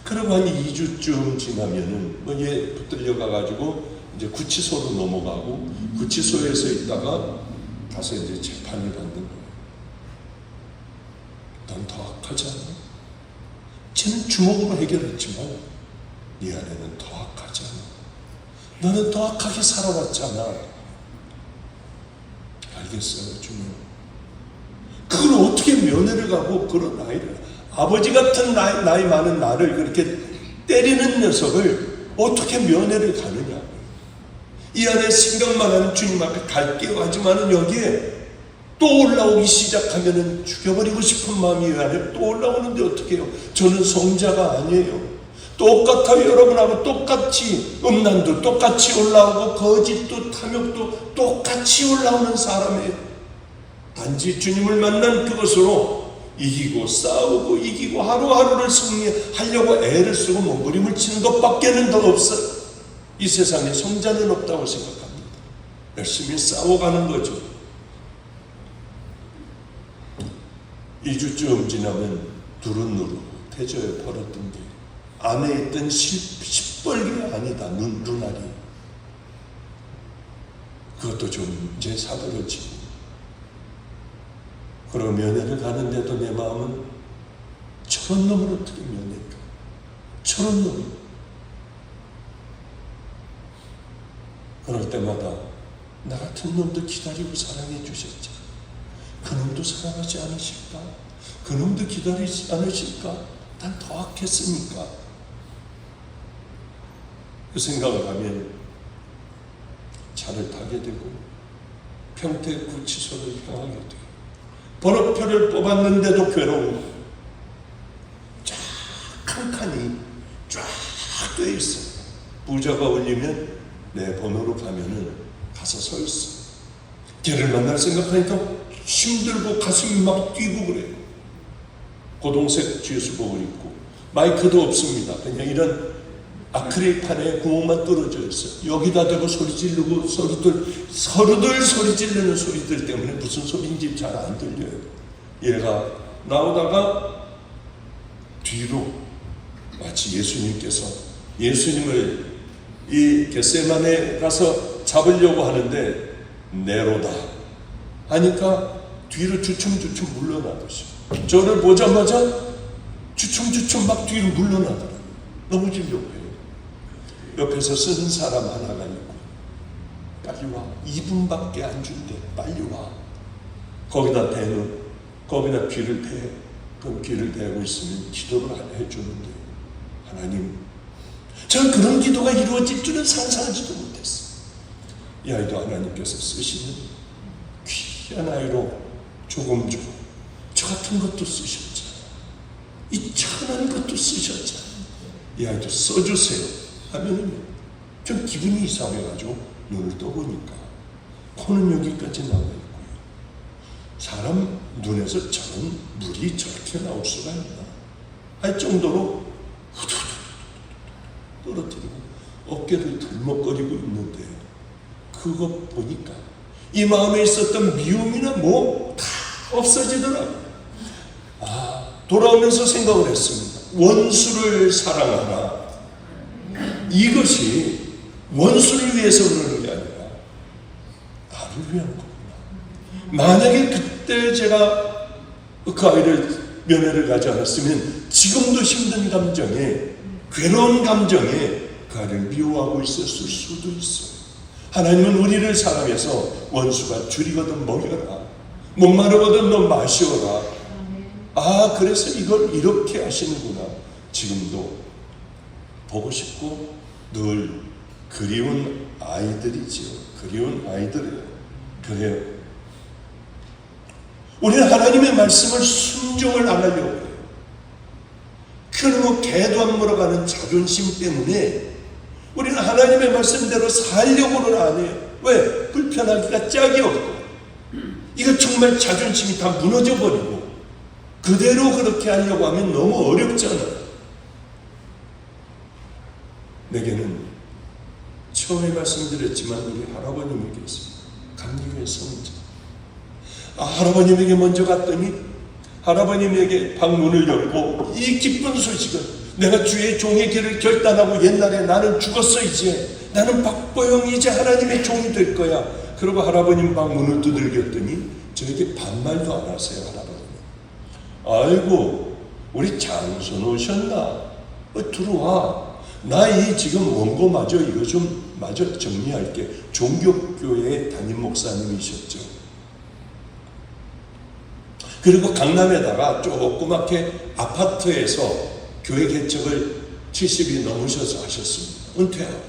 그러고 한 2주쯤 지나면은 얘 붙들려 가가지고 이제 구치소로 넘어가고, 구치소에서 있다가 가서 이제 재판을 받는 거예요. 넌 더 악하지 않아? 쟤는 주먹으로 해결했지만 네 안에는 더 악하지 않아? 너는 더 악하게 살아왔잖아. 알겠어요, 주님. 그걸 어떻게 면회를 가고 그런 아이를, 아버지 같은 나이 많은 나를 그렇게 때리는 녀석을 어떻게 면회를 가느냐. 이 안에 생각만 하는 주님 앞에 갈게요 하지만은 여기에 또 올라오기 시작하면은 죽여버리고 싶은 마음이 이 안에 또 올라오는데 어떻게 해요? 저는 성자가 아니에요. 똑같아요. 여러분하고 똑같이 음란도 똑같이 올라오고 거짓도 탐욕도 똑같이 올라오는 사람이에요. 단지 주님을 만난 그것으로 이기고 싸우고 이기고 하루하루를 승리하려고 애를 쓰고 몸부림을 치는 것밖에는 더 없어요. 이 세상에 성자는 없다고 생각합니다. 열심히 싸워가는 거죠. 2주쯤 지나면 두루누루 태저에 벌었던 게 안에 있던 시뻘게 아니다. 눈알이. 그것도 좀 이제 사그러지고. 그러고 면회를 가는데도 내 마음은 저런 놈을 어떻게 면회할까? 저런 놈이. 그럴 때마다 나 같은 놈도 기다리고 사랑해 주셨지. 그 놈도 사랑하지 않으실까? 그 놈도 기다리지 않으실까? 난 더 악했으니까. 그 생각을 하면 차를 타게 되고 평택구치소를 향하게 되고, 번호표를 뽑았는데도 괴로운 거예요. 쫙 칸칸이 쫙 돼 있어. 부자가 올리면 내 번호로 가면은 가서 서 있어. 걔를 만날 생각하니까 힘들고 가슴이 막 뛰고 그래요. 고동색 죄수복을 입고 마이크도 없습니다. 그냥 이런 아크릴판에 구멍만 뚫어져 있어요. 여기다 대고 소리 지르고 서로들 소리 지르는 소리들 때문에 무슨 소리인지 잘 안 들려요. 얘가 나오다가 뒤로 마치 예수님을 이 겟세마네 가서 잡으려고 하는데 네로다 하니까 뒤로 주춤주춤 물러나듯이 저를 보자마자 주춤주춤 막 뒤로 물러나더라고요. 넘어지려고 해요. 옆에서 쓰는 사람 하나가 있고 빨리 와. 2분밖에 안 준대. 빨리 와. 거기다 귀를 대고 있으면 기도를 안 해주는데 하나님, 저는 그런 기도가 이루어질 줄은 상상하지도 못했어요. 이 아이도 하나님께서 쓰시는 귀한 아이로 조금 저 같은 것도 쓰셨잖아요. 이 천한 것도 쓰셨잖아요. 이 아이도 써주세요 하면은 좀 기분이 이상해가지고 눈을 떠보니까 코는 여기까지 나와 있고요. 사람 눈에서 저런 물이 저렇게 나올 수가 있나 할 정도로 후두둑 떨어뜨리고 어깨를 들먹거리고 있는데 그거 보니까 이 마음에 있었던 미움이나 뭐 다 없어지더라고요. 돌아오면서 생각을 했습니다. 원수를 사랑하라. 이것이 원수를 위해서 그러는 게 아니라 나를 위한 거구나. 만약에 그때 제가 그 아이를 면회를 가지 않았으면 지금도 힘든 감정에, 괴로운 감정에 그 아이를 미워하고 있었을 수도 있어요. 하나님은 우리를 사랑해서 원수가 줄이거든 먹여라, 목마르거든 너 마시어라. 그래서 이걸 이렇게 하시는구나. 지금도 보고 싶고 늘 그리운 아이들이지요. 그리운 아이들이에요. 그래요. 우리는 하나님의 말씀을 순종을 안 하려고 해요. 그리고 개도 안 물어가는 자존심 때문에 우리는 하나님의 말씀대로 살려고는 안 해요. 왜? 불편하기가 짝이 없고 이거 정말 자존심이 다 무너져버리고 그대로 그렇게 하려고 하면 너무 어렵잖아요. 내게는 처음에 말씀드렸지만 우리 할아버님이 계세요. 감리교회 성자. 할아버님에게 먼저 갔더니 할아버님에게 방문을 열고 이 기쁜 소식은 내가 주의 종의 길을 결단하고 옛날에 나는 죽었어 이제 나는 박보영이 이제 하나님의 종이 될 거야. 그러고 할아버님 방문을 두들겼더니 저에게 반말도 안 하세요. 할아버님. 아이고 우리 장손 오셨나? 들어와. 나 이 지금 원고마저 이거 좀 마저 정리할게. 종교교회 담임 목사님이셨죠. 그리고 강남에다가 조그맣게 아파트에서 교회 개척을 70이 넘으셔서 하셨습니다. 은퇴하고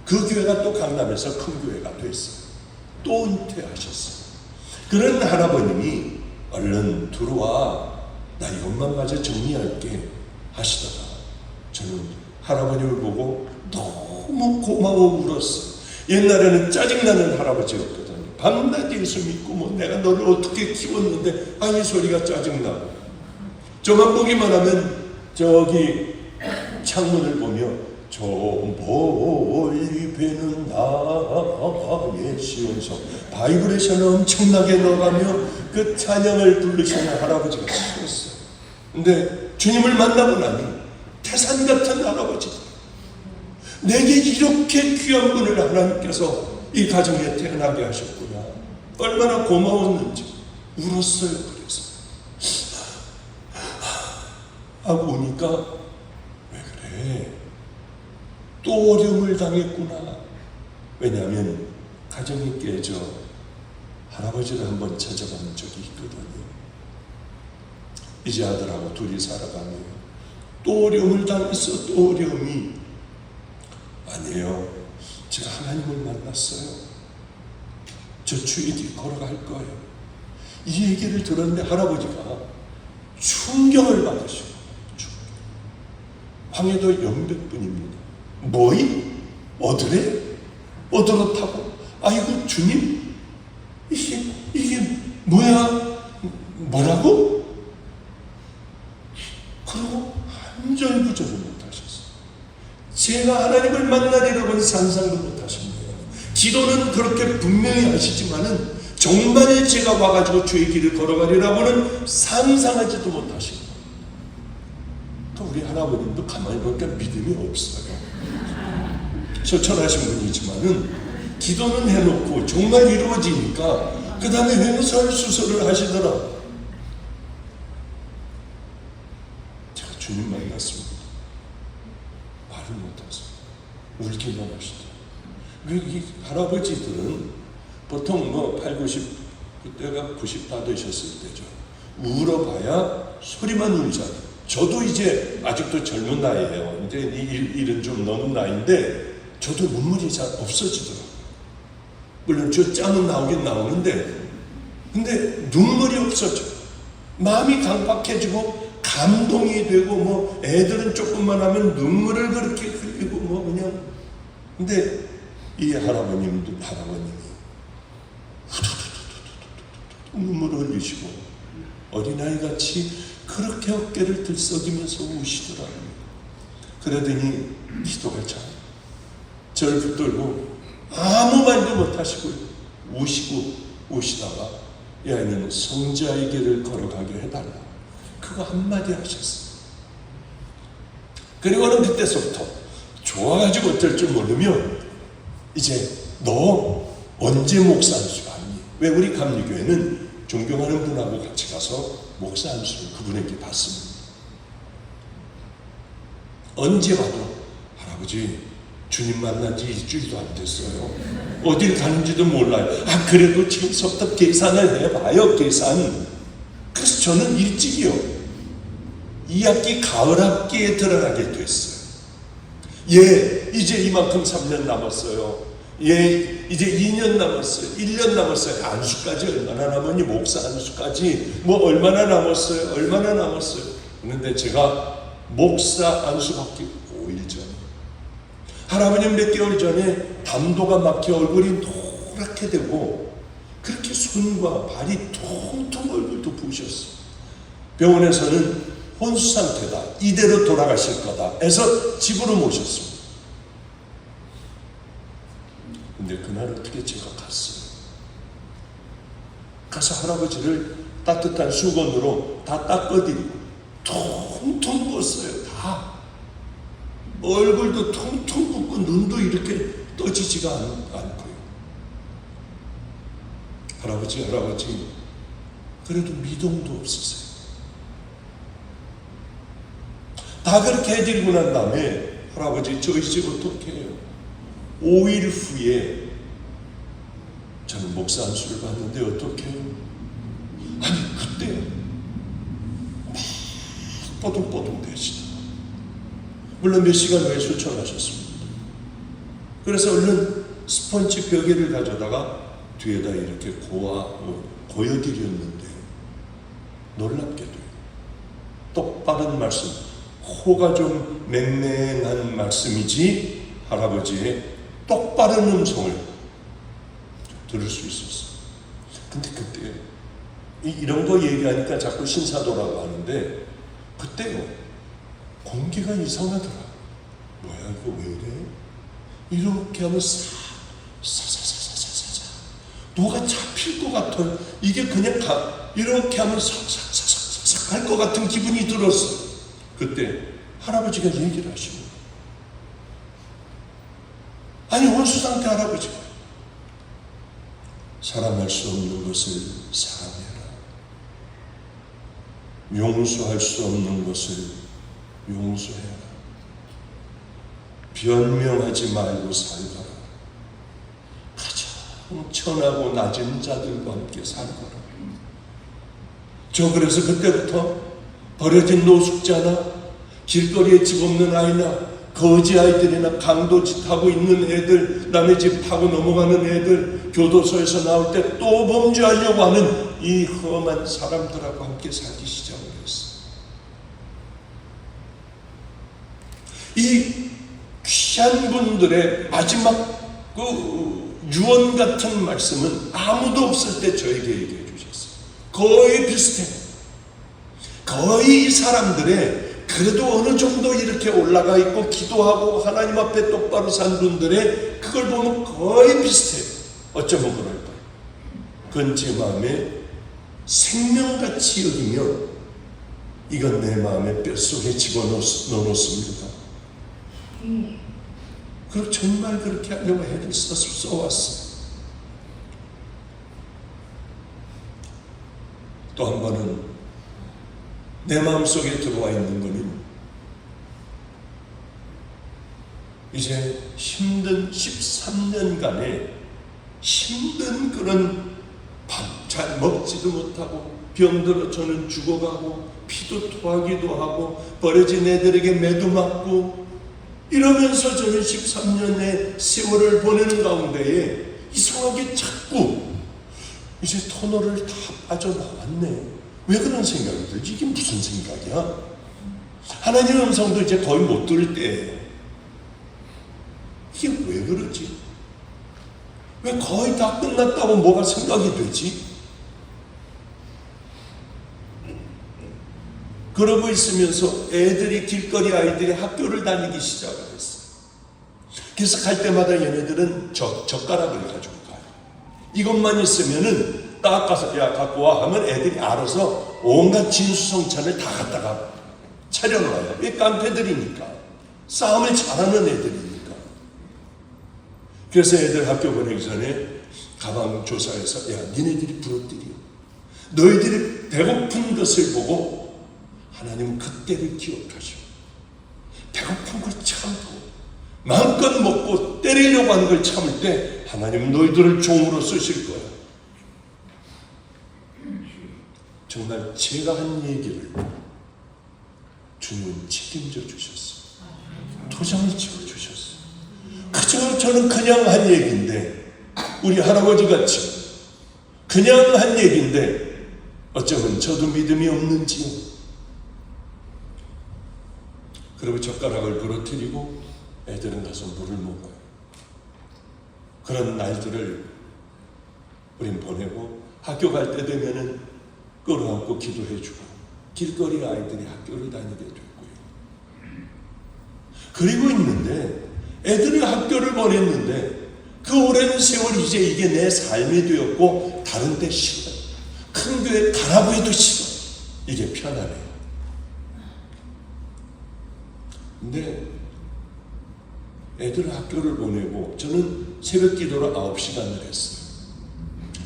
그 교회가 또 강남에서 큰 교회가 됐어요. 또 은퇴하셨어요. 그런 할아버님이 얼른 들어와 나 이것만 마저 정리할게 하시다가 저는 할아버님을 보고 너무 고마워 울었어요. 옛날에는 짜증나는 할아버지였거든요. 밤낮 예수 믿고 뭐 내가 너를 어떻게 키웠는데 이 소리가 짜증나고 저만 보기만 하면 저기 창문을 보며 저 멀리 배는 나의 시온성 바이브레이션을 엄청나게 넣어가며 그 찬양을 부르시는 할아버지가 있었어요. 근데 주님을 만나고 나니 태산 같은 할아버지, 내게 이렇게 귀한 분을 하나님께서 이 가정에 태어나게 하셨구나. 얼마나 고마웠는지 울었어요. 그래서 하고 오니까 왜 그래? 또 어려움을 당했구나. 왜냐하면 가정이 깨져 할아버지를 한번 찾아간 적이 있거든요. 이제 아들하고 둘이 살아가며 또 어려움을 당했어. 또 어려움이 아니에요. 제가 하나님을 만났어요. 저 주의 뒤 걸어갈 거예요. 이 얘기를 들었는데 할아버지가 충격을 받으시고 황해도 영백분입니다. 뭐이? 어드래? 어드로 타고 아이고 주님 이게 뭐야? 뭐라고? 그러고 한절부절을 못하셨어요. 제가 하나님을 만나리라고는 상상도 못하십니다. 기도는 그렇게 분명히 하시지만은 정말 제가 와가지고 주의 길을 걸어가리라고는 상상하지도 못하십니다. 우리 할아버님도 가만히 보니까 믿음이 없어요. 처천하신 분이지만은 기도는 해놓고 정말 이루어지니까 그 다음에 횡설수설을 하시더라. 제가 주님 만났습니다. 말을 못해서 울기만 하시더라. 이 할아버지들은 보통 8, 90, 그때가 90 다 되셨을 때죠. 울어봐야 소리만 울잖아요. 저도 이제 아직도 젊은 나이에요. 이제 일은 좀 넘은 나이인데 저도 눈물이 잘 없어지더라고요. 물론 저 짬은 나오긴 나오는데 근데 눈물이 없어져. 마음이 강팍해지고 감동이 되고 애들은 조금만 하면 눈물을 그렇게 흘리고 그냥. 근데 이 할아버님이 눈물을 흘리시고 어린아이같이 그렇게 어깨를 들썩이면서 우시더라고요. 그러더니 기도가 절 붙들고 아무 말도 못하시고 우시다가 이 아이는 성자의 길을 걸어가게 해달라. 그거 한마디 하셨어요. 그리고는 그때서부터 좋아가지고 어쩔 줄 모르면 이제 너 언제 목사 안수 받니? 왜 우리 감리교회는 존경하는 분하고 같이 가서 목사 안수를 그분에게 받습니다. 언제 봐도 할아버지 주님 만난 지 일주일도 안 됐어요. 어딜 가는지도 몰라요. 그래도 지금부터 계산을 해봐요. 계산. 그래서 저는 일찍이요. 2학기 가을 학기에 들어가게 됐어요. 이제 이만큼 3년 남았어요. 이제 2년 남았어요. 1년 남았어요. 안수까지 얼마나 남았니? 목사 안수까지 얼마나 남았어요? 그런데 제가 목사 안수 받기 5일 전에 할아버님 몇 개월 전에 담도가 막혀 얼굴이 노랗게 되고 그렇게 손과 발이 통통 얼굴도 부으셨어요. 병원에서는 혼수 상태다. 이대로 돌아가실 거다 해서 집으로 모셨습니다. 근데 그날 어떻게 제가 갔어요. 가서 할아버지를 따뜻한 수건으로 다 닦아드리고 통통 부었어요. 다. 얼굴도 통통 붓고 눈도 이렇게 떠지지가 않고요. 할아버지 그래도 미동도 없으세요. 다 그렇게 해드리고 난 다음에 할아버지 저 이제 어떻게 해요? 5일 후에 저는 목사 안수를 받는데 어떻게 해요? 그때 막 뽀둥뽀둥 대시다. 물론 몇 시간 후에 수천하셨습니다. 그래서 얼른 스펀지 벽에를 가져다가 뒤에다 이렇게 고여드렸는데 놀랍게도 똑바른 말씀, 코가 좀 맹맹한 말씀이지 할아버지의 똑바른 음성을 들을 수 있었어요. 근데 그때 이런 거 얘기하니까 자꾸 신사도라고 하는데 그때요 공기가 이상하더라. 뭐야 이거 왜 이래? 이렇게 하면 사사사사사사 뭐가 잡힐 것 같아요. 이게 그냥 이렇게 하면 사사사사사 할 것 같은 기분이 들었어. 그때 할아버지가 얘기를 하시고 혼수상태 할아버지가 사랑할 수 없는 것을 사랑해라. 용서할 수 없는 것을 용서해라. 변명하지 말고 살거라. 가장 천하고 낮은 자들과 함께 살거라. 저 그래서 그때부터 버려진 노숙자나 길거리에 집 없는 아이나 거지 아이들이나 강도짓 하고 있는 애들, 남의 집 타고 넘어가는 애들, 교도소에서 나올 때 또 범죄하려고 하는 이 험한 사람들하고 함께 살기 시작을 했어요. 이 귀한 분들의 마지막 유언 같은 말씀은 아무도 없을 때 저에게 얘기해 주셨어요. 거의 비슷해요. 거의 이 사람들의 그래도 어느 정도 이렇게 올라가 있고 기도하고 하나님 앞에 똑바로 산 분들의 그걸 보면 거의 비슷해요. 어쩌면 그럴까요? 그건 제 마음에 생명같이 여기며 이건 내 마음의 뼛속에 집어넣었습니다. 그리고 정말 그렇게 하려고 애를 써왔어. 또 한 번은 내 마음속에 들어와 있는 거는 이제 힘든 13년간의 힘든 그런 밥 잘 먹지도 못하고 병들어 저는 죽어가고 피도 토하기도 하고 버려진 애들에게 매도 맞고 이러면서 저는 13년의 세월을 보내는 가운데에 이상하게 자꾸 이제 터널을 다 빠져나왔네. 왜 그런 생각이 들지? 이게 무슨 생각이야? 하나님의 음성도 이제 거의 못 들을 때예요. 이게 왜 그러지? 왜 거의 다 끝났다고 뭐가 생각이 되지? 그러고 있으면서 애들이 길거리 아이들이 학교를 다니기 시작을 했어요. 그래서 갈 때마다 얘네들은 젓가락을 가지고 가요. 이것만 있으면은 딱 가서 야 갖고 와 하면 애들이 알아서 온갖 진수성찬을 다 갖다가 차려놔요. 왜? 깡패들이니까. 싸움을 잘하는 애들이니까. 그래서 애들 학교 보내기 전에 가방 조사해서 야 니네들이 부러뜨려. 너희들이 배고픈 것을 보고 하나님은 그때를 기억하시고 배고픈 걸 참고 마음껏 먹고 때리려고 하는 걸 참을 때 하나님은 너희들을 종으로 쓰실 거야. 정말 제가 한 얘기를 주님은 책임져 주셨어요. 도장을 찍어주셨어요. 그저 저는 그냥 한 얘기인데 우리 할아버지같이 그냥 한 얘기인데 어쩌면 저도 믿음이 없는지요. 그리고 젓가락을 부러뜨리고 애들은 가서 물을 먹어요. 그런 날들을 우린 보내고 학교 갈 때 되면은 끌어안고 기도해주고 길거리 아이들이 학교를 다니게 됐고요. 그리고 있는데 애들이 학교를 보냈는데 그 오랜 세월 이제 이게 내 삶이 되었고 다른 데 싫어. 큰 교회 가라부에도 싫어. 이게 편안해요. 근데 애들 학교를 보내고 저는 새벽 기도를 9시간을 했어요.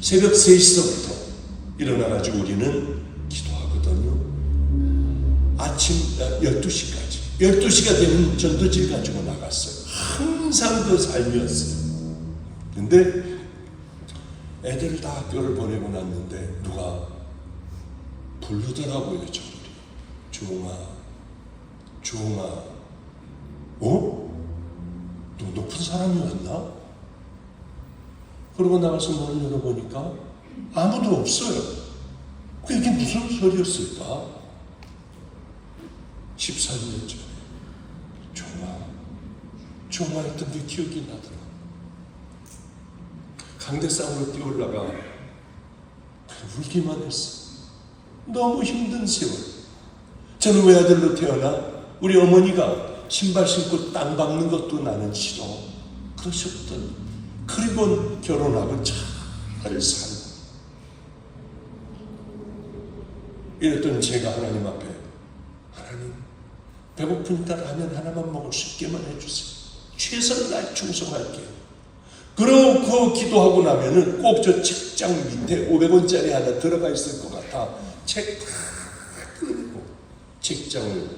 새벽 3시서부터 일어나가지고 우리는 기도하거든요. 아침 12시까지. 12시가 되면 전도질 가지고 나갔어요. 항상 그 삶이었어요. 근데 애들을 다 학교를 보내고 났는데 누가 부르더라고요. 저를. 주홍아 어? 너 높은 사람이 왔나? 그러고 나가서 문을 열어보니까 아무도 없어요. 그게 무슨 소리였을까? 14년 전에 종아였던 게 기억이 나더라. 강대상으로 뛰어올라가 울기만 했어. 너무 힘든 세월. 저는 외아들로 태어나 우리 어머니가 신발 신고 땅 밟는 것도 나는 싫어 그러셨던. 그리고 결혼하고 잘 살고 이랬던 제가 하나님 앞에 하나님 배고프니까 라면 하나만 먹을 수 있게만 해주세요. 최선을 다해 충성할게요. 그러고 기도하고 나면은 꼭 저 책장 밑에 500원짜리 하나 들어가 있을 것 같아. 책 다 뜯고 책장을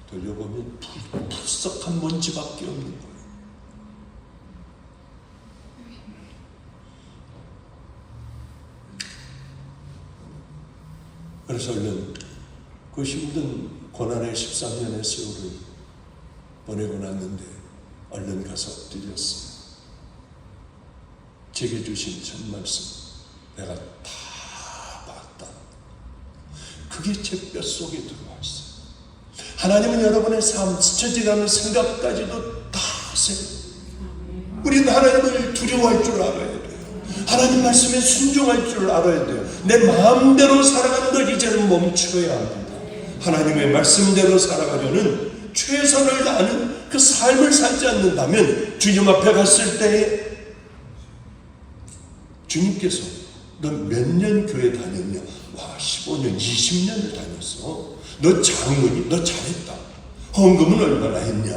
돌려보면 푸석한 먼지밖에 없는 거예요. 그래서 얼른 그 힘든 고난의 13년의 세월을 보내고 났는데 얼른 가서 엎드렸어요. 제게 주신 첫 말씀 내가 다 봤다. 그게 제 뼛속에 들어왔어요. 하나님은 여러분의 삶, 스쳐지가는 생각까지도 다 아세요. 우리는 하나님을 두려워할 줄 알아야 돼요. 하나님 말씀에 순종할 줄 알아야 돼요. 내 마음대로 살아가는 걸 이제는 멈춰야 합니다. 하나님의 말씀대로 살아가려는 최선을 다하는 그 삶을 살지 않는다면 주님 앞에 갔을 때 주님께서 넌 몇 년 교회 다녔냐? 와, 15년, 20년을 다녔어. 너 장로니? 너 잘했다. 헌금은 얼마나 했냐?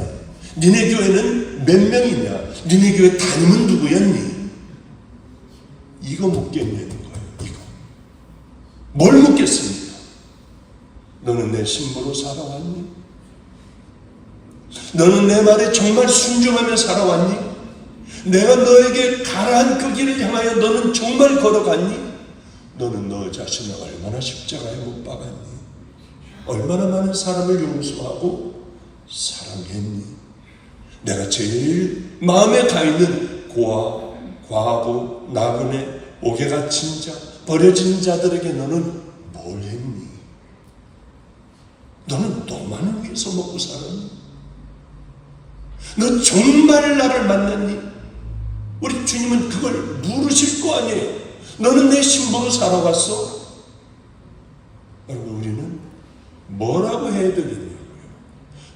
니네 교회는 몇 명이냐? 니네 교회 담임은 누구였니? 이거 묻겠냐는 거예요. 이거. 뭘 묻겠습니까? 너는 내 신부로 살아왔니? 너는 내 말에 정말 순종하며 살아왔니? 내가 너에게 가라한 그 길을 향하여 너는 정말 걸어갔니? 너는 너 자신을 얼마나 십자가에 못 박았니? 얼마나 많은 사람을 용서하고 사랑했니? 내가 제일 마음에 가 있는 고아, 과부, 나그네, 옥에 갇힌 자, 버려진 자들에게 너는 뭘 했니? 너는 너만을 위해서 먹고 살았니? 너 정말 나를 만났니? 우리 주님은 그걸 물으실 거 아니에요. 너는 내 신부로 살아왔어? 여러분, 우리는 뭐라고 해야 되겠냐고요.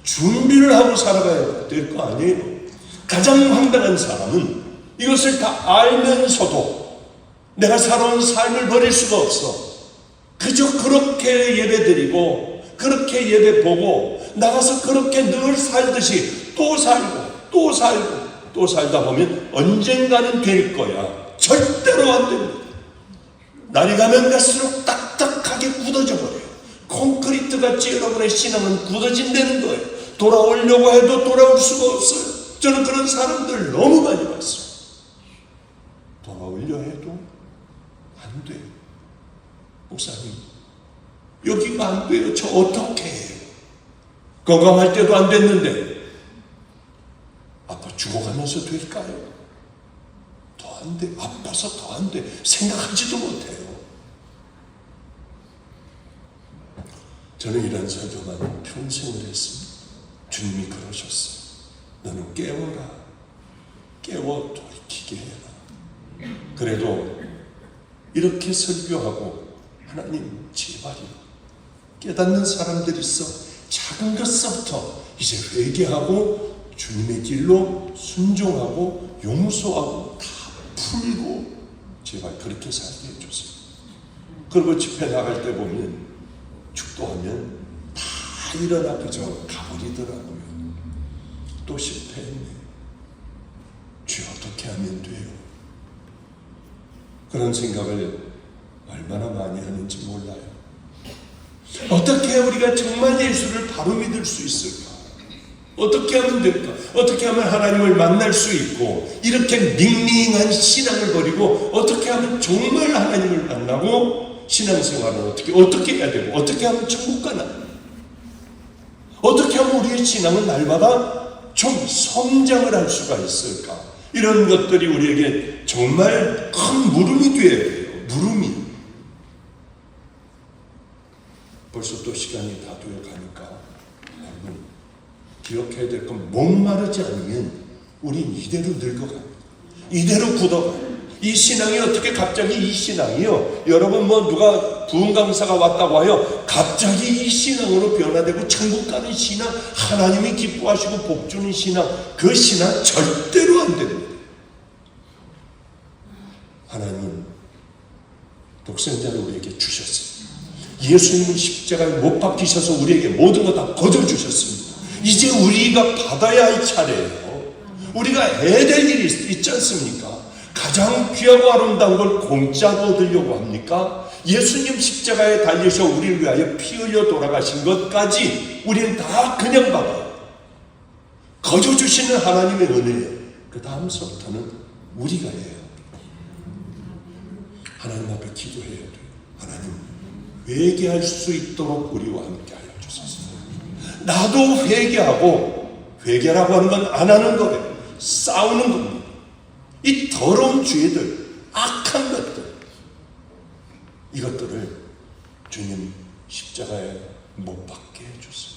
준비를 하고 살아가야 될 거 아니에요. 가장 황당한 사람은 이것을 다 알면서도 내가 살아온 삶을 버릴 수가 없어. 그저 그렇게 예배드리고 그렇게 예배 보고 나가서 그렇게 늘 살듯이 또 살고 또 살고 또 살다 보면 언젠가는 될 거야. 절대로 안 됩니다. 날이 가면 갈수록 딱딱하게 굳어져 버려요. 콘크리트같이 여러분의 신앙은 굳어진다는 거예요. 돌아오려고 해도 돌아올 수가 없어요. 저는 그런 사람들 너무 많이 봤어요. 돌아오려 해도 안 돼요. 목사님, 여기가 안 돼요. 저 어떻게 해요? 건강할 때도 안 됐는데 아파 죽어가면서 될까요? 더 안 돼. 아파서 더 안 돼. 생각하지도 못해요. 저는 이런 설교만 평생을 했습니다. 주님이 그러셨어요. 너는 깨워라. 깨워 돌이키게 해라. 그래도 이렇게 설교하고 하나님 제발이요. 깨닫는 사람들이 있어. 작은 것서부터 이제 회개하고 주님의 길로 순종하고 용서하고 다 풀고 제발 그렇게 살게 해주세요. 그리고 집회 나갈 때 보면 축도하면 다 일어나 그저 가버리더라고요. 또 실패했네. 주여 어떻게 하면 돼요? 그런 생각을 얼마나 많이 하는지 몰라요. 어떻게 우리가 정말 예수를 바로 믿을 수 있을까? 어떻게 하면 될까? 어떻게 하면 하나님을 만날 수 있고 이렇게 닝닝한 신앙을 버리고 어떻게 하면 정말 하나님을 만나고 신앙생활을 어떻게 해야 되고 어떻게 하면 천국 가나? 어떻게 하면 우리의 신앙은 날마다 좀 성장을 할 수가 있을까? 이런 것들이 우리에게 정말 큰 물음이 되어야 돼요. 물음이. 벌써 또 시간이 다 되어가니까 여러분 기억해야 될 건 목마르지 않으면 우린 이대로 늙어갑니다. 이대로 굳어가요. 이 신앙이 어떻게 갑자기 이 신앙이요? 여러분 누가 부흥 강사가 왔다고 하여 갑자기 이 신앙으로 변화되고 천국 가는 신앙, 하나님이 기뻐하시고 복 주는 신앙, 그 신앙 절대로 안 됩니다. 하나님은 독생자를 우리에게 주셨어요. 예수님은 십자가에 못 박히셔서 우리에게 모든 것 다 거둬주셨습니다. 이제 우리가 받아야 할 차례예요. 우리가 해야 될 일이 있지 않습니까? 가장 귀하고 아름다운 걸 공짜로 얻으려고 합니까? 예수님 십자가에 달리셔 우리를 위하여 피 흘려 돌아가신 것까지 우리는 다 그냥 받아요. 거저주시는 하나님의 은혜예요. 그 다음서부터는 우리가 해요. 하나님 앞에 기도해야 돼요. 하나님 회개할 수 있도록 우리와 함께 하여 주소서. 나도 회개하고, 회개라고 하는 건 안 하는 거예요. 싸우는 겁니다. 이 더러운 죄들, 악한 것들, 이것들을 주님 십자가에 못 박게 해주세요.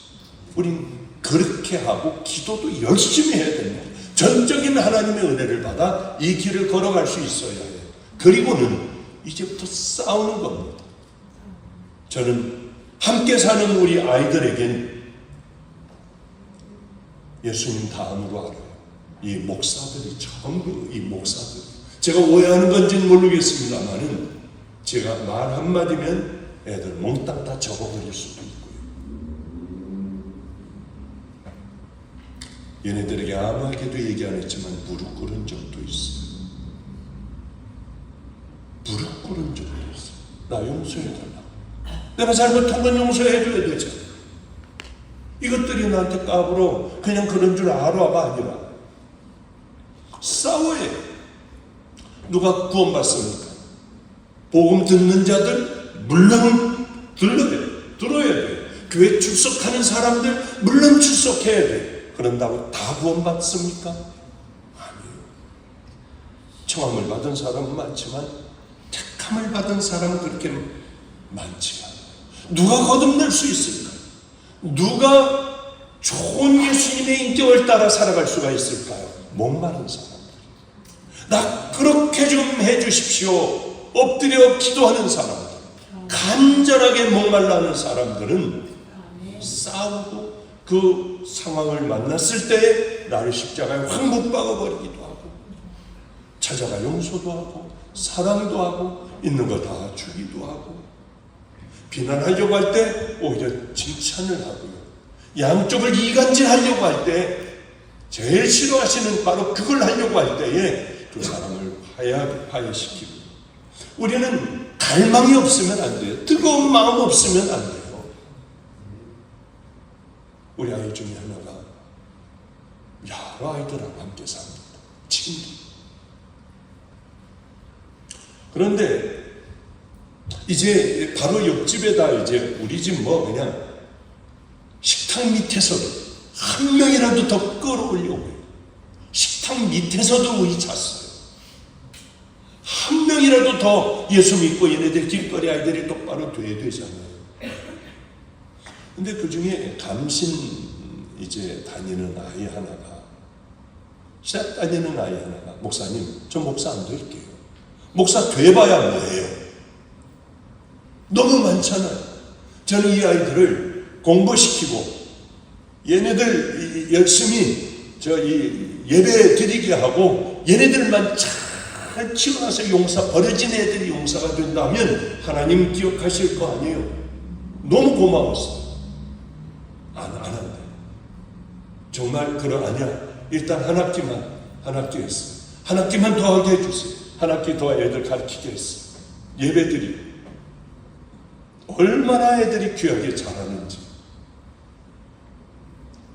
우린 그렇게 하고 기도도 열심히 해야 됩니다. 전적인 하나님의 은혜를 받아 이 길을 걸어갈 수 있어야 해요. 그리고는 이제부터 싸우는 겁니다. 저는 함께 사는 우리 아이들에겐 예수님 다음으로 알아요. 이 목사들이 전부 이 목사들. 제가 오해하는 건지는 모르겠습니다만은 제가 말 한마디면 애들 몽땅 다 적어버릴 수도 있고요. 얘네들에게 아무에게도 얘기 안 했지만 무릎 꿇은 적도 있어요. 무릎 꿇은 적도 있어요. 나 용서해달라. 내가 잘못한 건 용서해줘야 되잖아. 이것들이 나한테 까불어 그냥 그런 줄 알아가 아니라 싸워야 해. 누가 구원받습니까? 복음 듣는 자들 물론 들어야 돼. 교회 출석하는 사람들 물론 출석해야 돼. 그런다고 다 구원받습니까? 아니에요. 청함을 받은 사람은 많지만 택함을 받은 사람은 그렇게 많지가 않아요. 누가 거듭날 수 있을까? 누가 좋은 예수님의 인격을 따라 살아갈 수가 있을까요? 목마른 사람들. 나 그렇게 좀 해주십시오. 엎드려 기도하는 사람들, 간절하게 목말라하는 사람들은 싸우고 그 상황을 만났을 때 나를 십자가에 확 못 박아버리기도 하고 찾아가 용서도 하고 사랑도 하고 있는 거 다 주기도 하고 비난하려고 할 때 오히려 칭찬을 하고요. 양쪽을 이간질하려고 할 때 제일 싫어하시는 바로 그걸 하려고 할 때에 그 사람을 화해시키고 우리는 갈망이 없으면 안 돼요. 뜨거운 마음 없으면 안 돼요. 우리 아이 중에 하나가 여러 아이들하고 함께 삽니다. 친구. 그런데 이제 바로 옆집에다 이제 우리 집 뭐 그냥 식탁 밑에서도 한 명이라도 더 끌어올려고 해요. 식탁 밑에서도 우리 잤어요. 한 명이라도 더 예수 믿고 얘네들 길거리 아이들이 똑바로 돼야 되잖아요. 근데 그 중에 감신 이제 다니는 아이 하나가 시작 다니는 아이 하나가 목사님 저 목사 안 될게요. 목사 돼봐야 뭐예요? 너무 많잖아요. 저는 이 아이들을 공부시키고 얘네들 열심히 예배 드리게 하고 얘네들만 잘 키워놔서 버려진 애들이 용사가 된다면 하나님 기억하실 거 아니에요. 너무 고마웠어. 안 한대. 정말 아니야. 일단 한 학기 했어. 한 학기만 더 하게 해주세요. 한 학기 더 애들 가르치게 했어. 예배 드리고. 얼마나 애들이 귀하게 자라는지.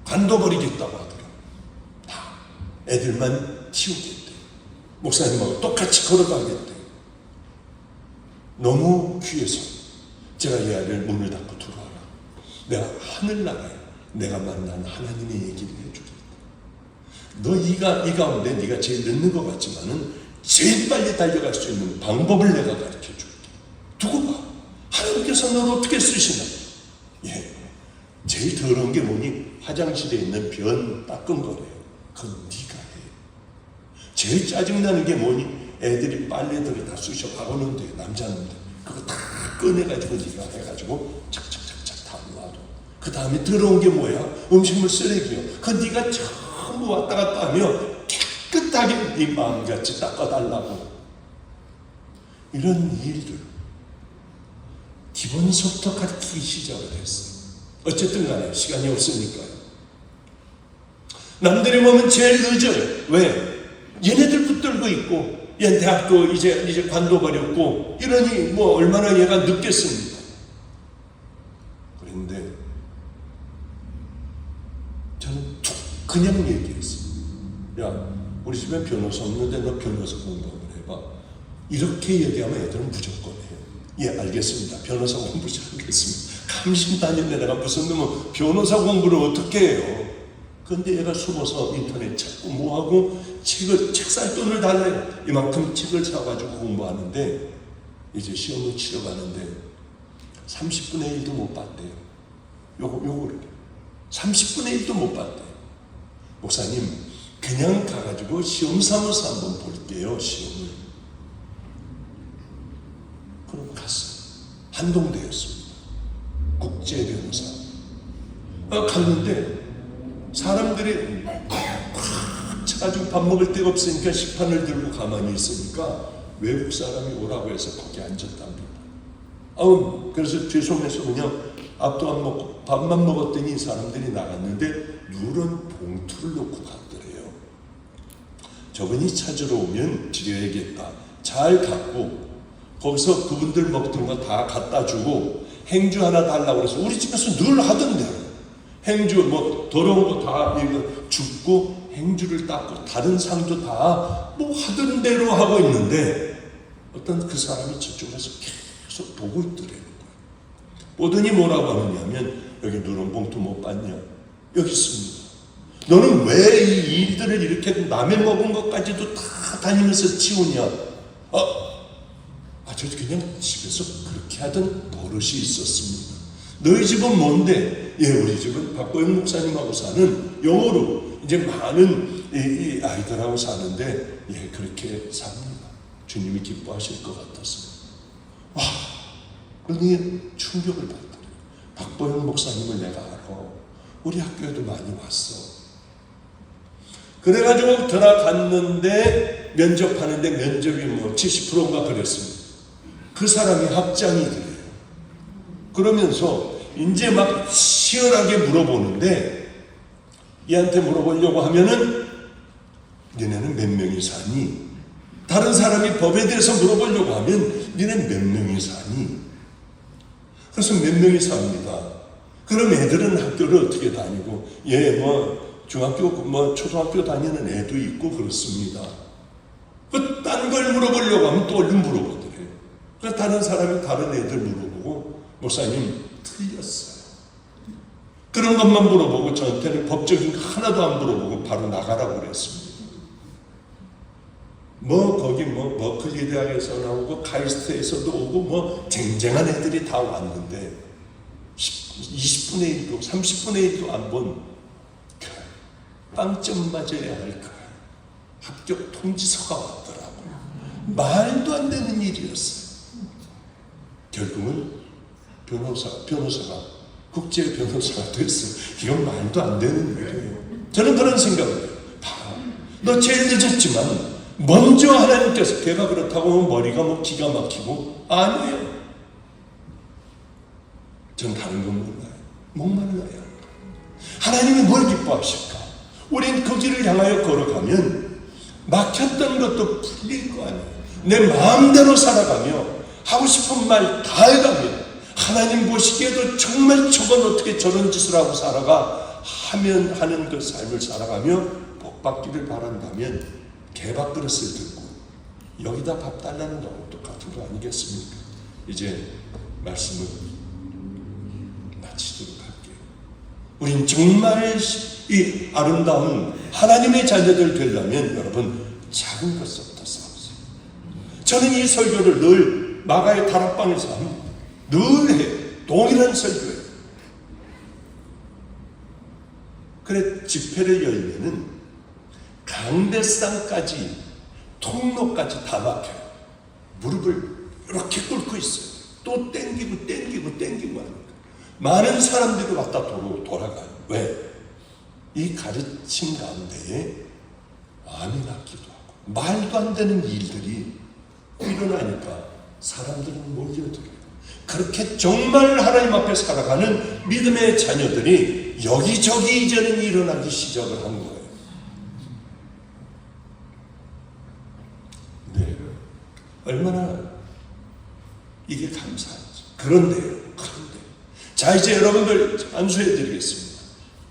관둬버리겠다고 하더라고요. 다 애들만 키우겠대. 목사님하고 똑같이 걸어가겠대. 너무 귀해서 제가 이 아이를 문을 닫고 들어와라. 내가 하늘나라에 내가 만난 하나님의 얘기를 해주겠다. 너 이 가운데 네가 제일 늦는 것 같지만은 제일 빨리 달려갈 수 있는 방법을 내가 가르쳐줄게. 두고 봐. 하나님께서 너를 어떻게 쓰시나. 예, 제일 더러운 게 뭐니? 화장실에 있는 변 닦은 거래요. 그건 네가 해. 제일 짜증나는 게 뭐니? 애들이 빨래들을 다 쑤셔 박았는데 남자는데 그거 다 꺼내가지고 네가 해가지고 착착착착 다 놔둬. 그 다음에 더러운 게 뭐야? 음식물 쓰레기요. 그 네가 전부 왔다 갔다 하며 깨끗하게 네 마음같이 닦아달라고. 이런 일들 기본서부터 가르치기 시작을 했어요. 어쨌든 간에 시간이 없으니까요. 남들이 보면 제일 늦어요. 왜? 얘네들 붙들고 있고 얘 대학도 이제 관둬버렸고 이러니 뭐 얼마나 얘가 늦겠습니까? 그런데 저는 툭 그냥 얘기했어요. 야, 우리 집에 변호사 없는데 너 변호사 공부 한번 해봐. 이렇게 얘기하면 애들은 무조건 해요. 예, 알겠습니다. 변호사 공부 잘하겠습니다. 감신 다니는데 내가 무슨 놈은 변호사 공부를 어떻게 해요? 근데 얘가 숨어서 인터넷 찾고 뭐하고 책 살 돈을 달래요. 이만큼 책을 사가지고 공부하는데 이제 시험을 치러 가는데 30분의 1도 못 봤대요. 요거를 30분의 1도 못 봤대요. 목사님 그냥 가가지고 시험 삼아서 한번 볼게요. 시험을. 그럼 갔어요. 한동대였습니다. 국제변호사. 갔는데 사람들이 꽉 차가지고 밥 먹을 데가 없으니까 식판을 들고 가만히 있으니까 외국 사람이 오라고 해서 거기 앉았답니다. 그래서 죄송해서 그냥 밥도 안 먹고 밥만 먹었더니 이 사람들이 나갔는데 누런 봉투를 놓고 갔더래요. 저분이 찾으러 오면 드려야겠다. 잘 갖고 거기서 그분들 먹던 거 다 갖다 주고 행주 하나 달라고 그래서 우리 집에서 늘 하던 대로 행주 뭐 더러운 거 다 이거 줍고 행주를 닦고 다른 상도 다 뭐 하던 대로 하고 있는데 어떤 그 사람이 저쪽에서 계속 보고 있더래요. 보더니 뭐라고 하느냐면 여기 누런 봉투 못 봤냐? 여기 있습니다. 너는 왜 이 일들을 이렇게 남의 먹은 것까지도 다 다니면서 치우냐? 저 그냥 집에서 그렇게 하던 버릇이 있었습니다. 너희 집은 뭔데? 우리 집은 박보영 목사님하고 사는 영어로 이제 많은 이 아이들하고 사는데 그렇게 삽니다. 주님이 기뻐하실 것 같아서. 그러니 충격을 받더래요. 박보영 목사님을 내가 알아. 우리 학교에도 많이 왔어. 그래가지고 들어갔는데 면접하는데 면접이 뭐 70%인가 그랬습니다. 그 사람이 학장이 그래요. 그러면서 이제 막 시원하게 물어보는데 얘한테 물어보려고 하면은 너네는 몇 명이 사니? 다른 사람이 법에 대해서 물어보려고 하면 너네 몇 명이 사니? 그래서 몇 명이 삽니다. 그럼 애들은 학교를 어떻게 다니고 뭐 중학교 뭐 초등학교 다니는 애도 있고 그렇습니다. 딴 걸 물어보려고 하면 또 얼른 물어보더래요. 그래서 다른 사람이 다른 애들 물어보고 목사님 틀렸어요. 그런 것만 물어보고 저한테는 법적인 거 하나도 안 물어보고 바로 나가라고 그랬습니다. 거기 버클리 대학에서 나오고 카이스트에서도 오고 쟁쟁한 애들이 다 왔는데 20분의 1도 30분의 1도 안 본 빵점 맞아야 할 그 합격 통지서가 왔더라고요. 말도 안 되는 일이었어요. 결국은 변호사가 국제 변호사가 됐어요. 이건 말도 안 되는 일이에요. 저는 그런 생각을 해요. 너 제일 늦었지만 먼저 하나님께서 걔가 그렇다고 하면 머리가 기가 막히고 아니에요. 전 다른 건 몰라요. 목말라요. 하나님이 뭘 기뻐하실까? 우린 그 길을 향하여 걸어가면 막혔던 것도 풀릴 거 아니에요. 내 마음대로 살아가며 하고 싶은 말 다 해가며 하나님 보시기에도 정말 저건 어떻게 저런 짓을 하고 살아가 하는 그 삶을 살아가며 복 받기를 바란다면 개밥그릇을 들고 여기다 밥 달라는 거하고 똑같은 거 아니겠습니까? 이제 말씀을 마치도록 할게요. 우린 정말 이 아름다운 하나님의 자녀들 되려면 여러분 작은 것부터 싸우세요. 저는 이 설교를 늘 마가의 다락방에서 늘 해요. 동일한 설교예요. 그래 집회를 열면은 강대상까지 통로까지 다 막혀요. 무릎을 이렇게 꿇고 있어요. 또 땡기고 하니까 많은 사람들이 왔다 돌아가요. 왜? 이 가르침 가운데에 암이 낫기도 하고 말도 안 되는 일들이 일어나니까 사람들은 몰려들어요. 그렇게 정말 하나님 앞에 살아가는 믿음의 자녀들이 여기저기 이제는 일어나기 시작을 한 거예요. 네, 얼마나 이게 감사하죠. 그런데요. 자, 이제 여러분들 안수해 드리겠습니다.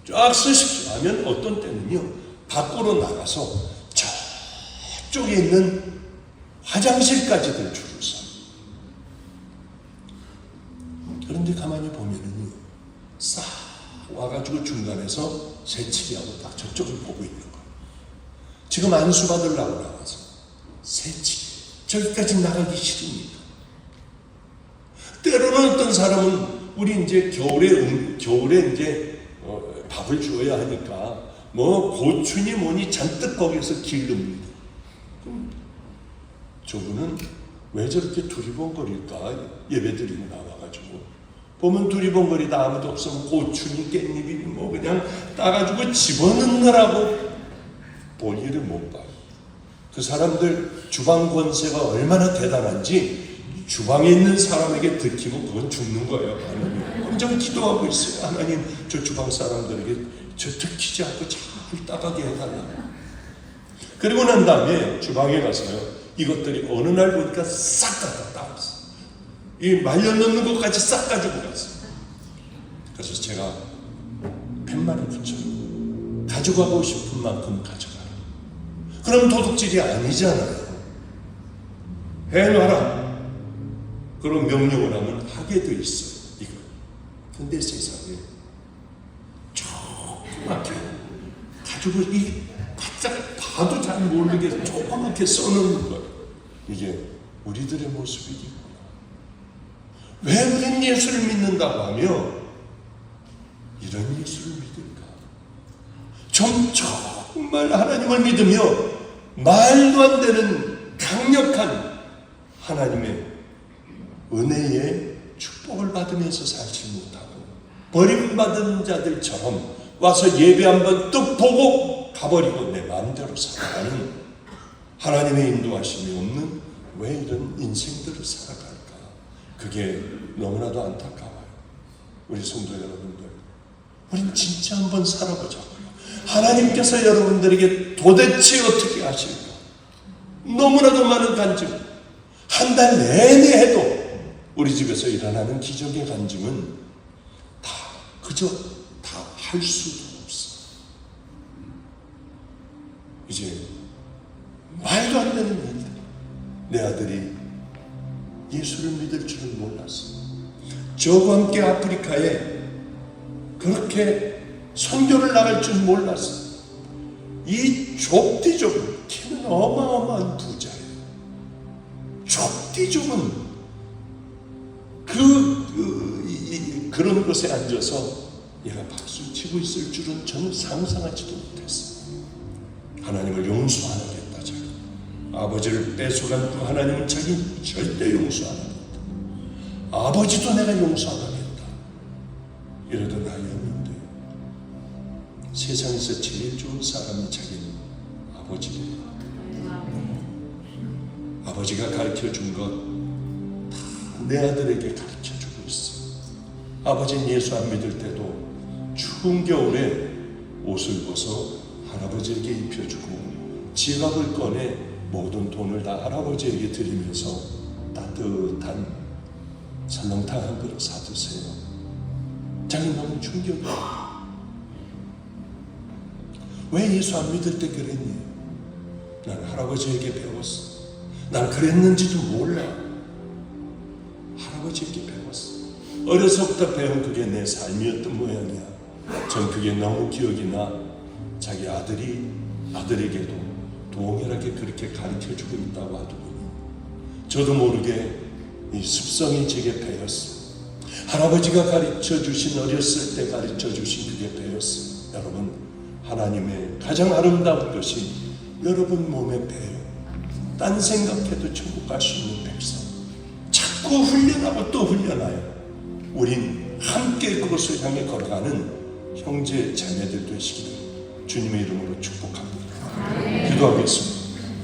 쫙 쓰십시오 하면 어떤 때는요 밖으로 나가서 저쪽에 있는 화장실까지들 줄을 서요. 그런데 가만히 보면은요 싹 와가지고 중간에서 새치기하고 딱 저쪽을 보고 있는 거예요. 지금 안수 받으려고 나와서 새치기 저기까지 나가기 싫으니까. 때로는 어떤 사람은 우리 이제 겨울에 이제 밥을 주어야 하니까 고추니 뭐니 잔뜩 거기에서 기릅니다. 저분은 왜 저렇게 두리번거릴까? 예배드리고 나와가지고 보면 두리번거리다 아무도 없으면 고추니 깻잎이 그냥 따가지고 집어넣느라고 볼일을 못 봐요. 그 사람들 주방 권세가 얼마나 대단한지 주방에 있는 사람에게 들키면 그건 죽는 거예요. 하나님 혼자 기도하고 있어요. 하나님 저 주방 사람들에게 저 들키지 않고 잘 따가게 해달라. 그리고 난 다음에 주방에 가서요, 이것들이 어느 날 보니까 싹 다 따왔어. 이 말려놓는 것까지 싹 가지고 갔어. 그래서 제가 팻말을 붙여요. 가져가고 싶은 만큼 가져가라. 그럼 도둑질이 아니잖아요. 해놔라. 그런 명령을 하면 하게 돼 있어요. 이거. 근데 세상에 조그맣게 가지고 이 바짝 봐도 잘 모르게 조그맣게 써놓는 거예요. 이게 우리들의 모습이겠구나. 왜 우린 예수를 믿는다고 하며 이런 예수를 믿을까? 좀 정말 하나님을 믿으며 말도 안 되는 강력한 하나님의 은혜의 축복을 받으면서 살지 못하고 버림받은 자들처럼 와서 예배 한번 뚝 보고 가버리고 내 마음대로 살아가는, 하나님의 인도하심이 없는 왜 이런 인생들을 살아갈까? 그게 너무나도 안타까워요. 우리 성도 여러분들, 우린 진짜 한번 살아보자고요. 하나님께서 여러분들에게 도대체 어떻게 하실까? 너무나도 많은 간증, 한 달 내내 해도 우리 집에서 일어나는 기적의 간증은 다 그저 다 할 수도 없어. 이제 말도 안 되는 일들. 내 아들이 예수를 믿을 줄은 몰랐어. 저와 함께 아프리카에 그렇게 선교를 나갈 줄 몰랐어. 이 좁디 좁은, 걔는 어마어마한 부자예요. 좁디 좁은 그런 곳에 앉아서 얘가 박수 치고 있을 줄은 저는 상상하지도 못했어. 하나님을 용서 안 하겠다. 자기 아버지를 뺏어간 그 하나님은 자기 절대 용서 안 하겠다. 아버지도 내가 용서 안 하겠다. 이러던 아이였는데 세상에서 제일 좋은 사람이 자기는 아버지예요. 아버지가 가르쳐준 것 다 내 아들에게 가르쳐주고 있어. 아버지는 예수 안 믿을 때도 추운 겨울에 옷을 벗어 할아버지에게 입혀주고 지갑을 꺼내 모든 돈을 다 할아버지에게 드리면서 따뜻한 설렁탕 한 그릇 사드세요. 자기는 너무 충격이야. 왜 예수 안 믿을 때 그랬니? 난 할아버지에게 배웠어. 난 그랬는지도 몰라. 할아버지에게 배웠어. 어려서부터 배운 그게 내 삶이었던 모양이야. 전 그게 너무 기억이 나. 자기 아들에게도 동일하게 그렇게 가르쳐주고 있다고 하더군요. 저도 모르게 이 습성이 제게 배었어. 할아버지가 가르쳐주신, 어렸을 때 가르쳐주신 그게 배었어. 여러분, 하나님의 가장 아름다운 것이 여러분 몸에 배요. 딴 생각해도 천국 갈 수 있는 백성. 자꾸 훈련하고 또 훈련하여 우린 함께 그것을 향해 걸어가는 형제 자매들 되시기를 주님의 이름으로 축복합니다. 기도하겠습니다.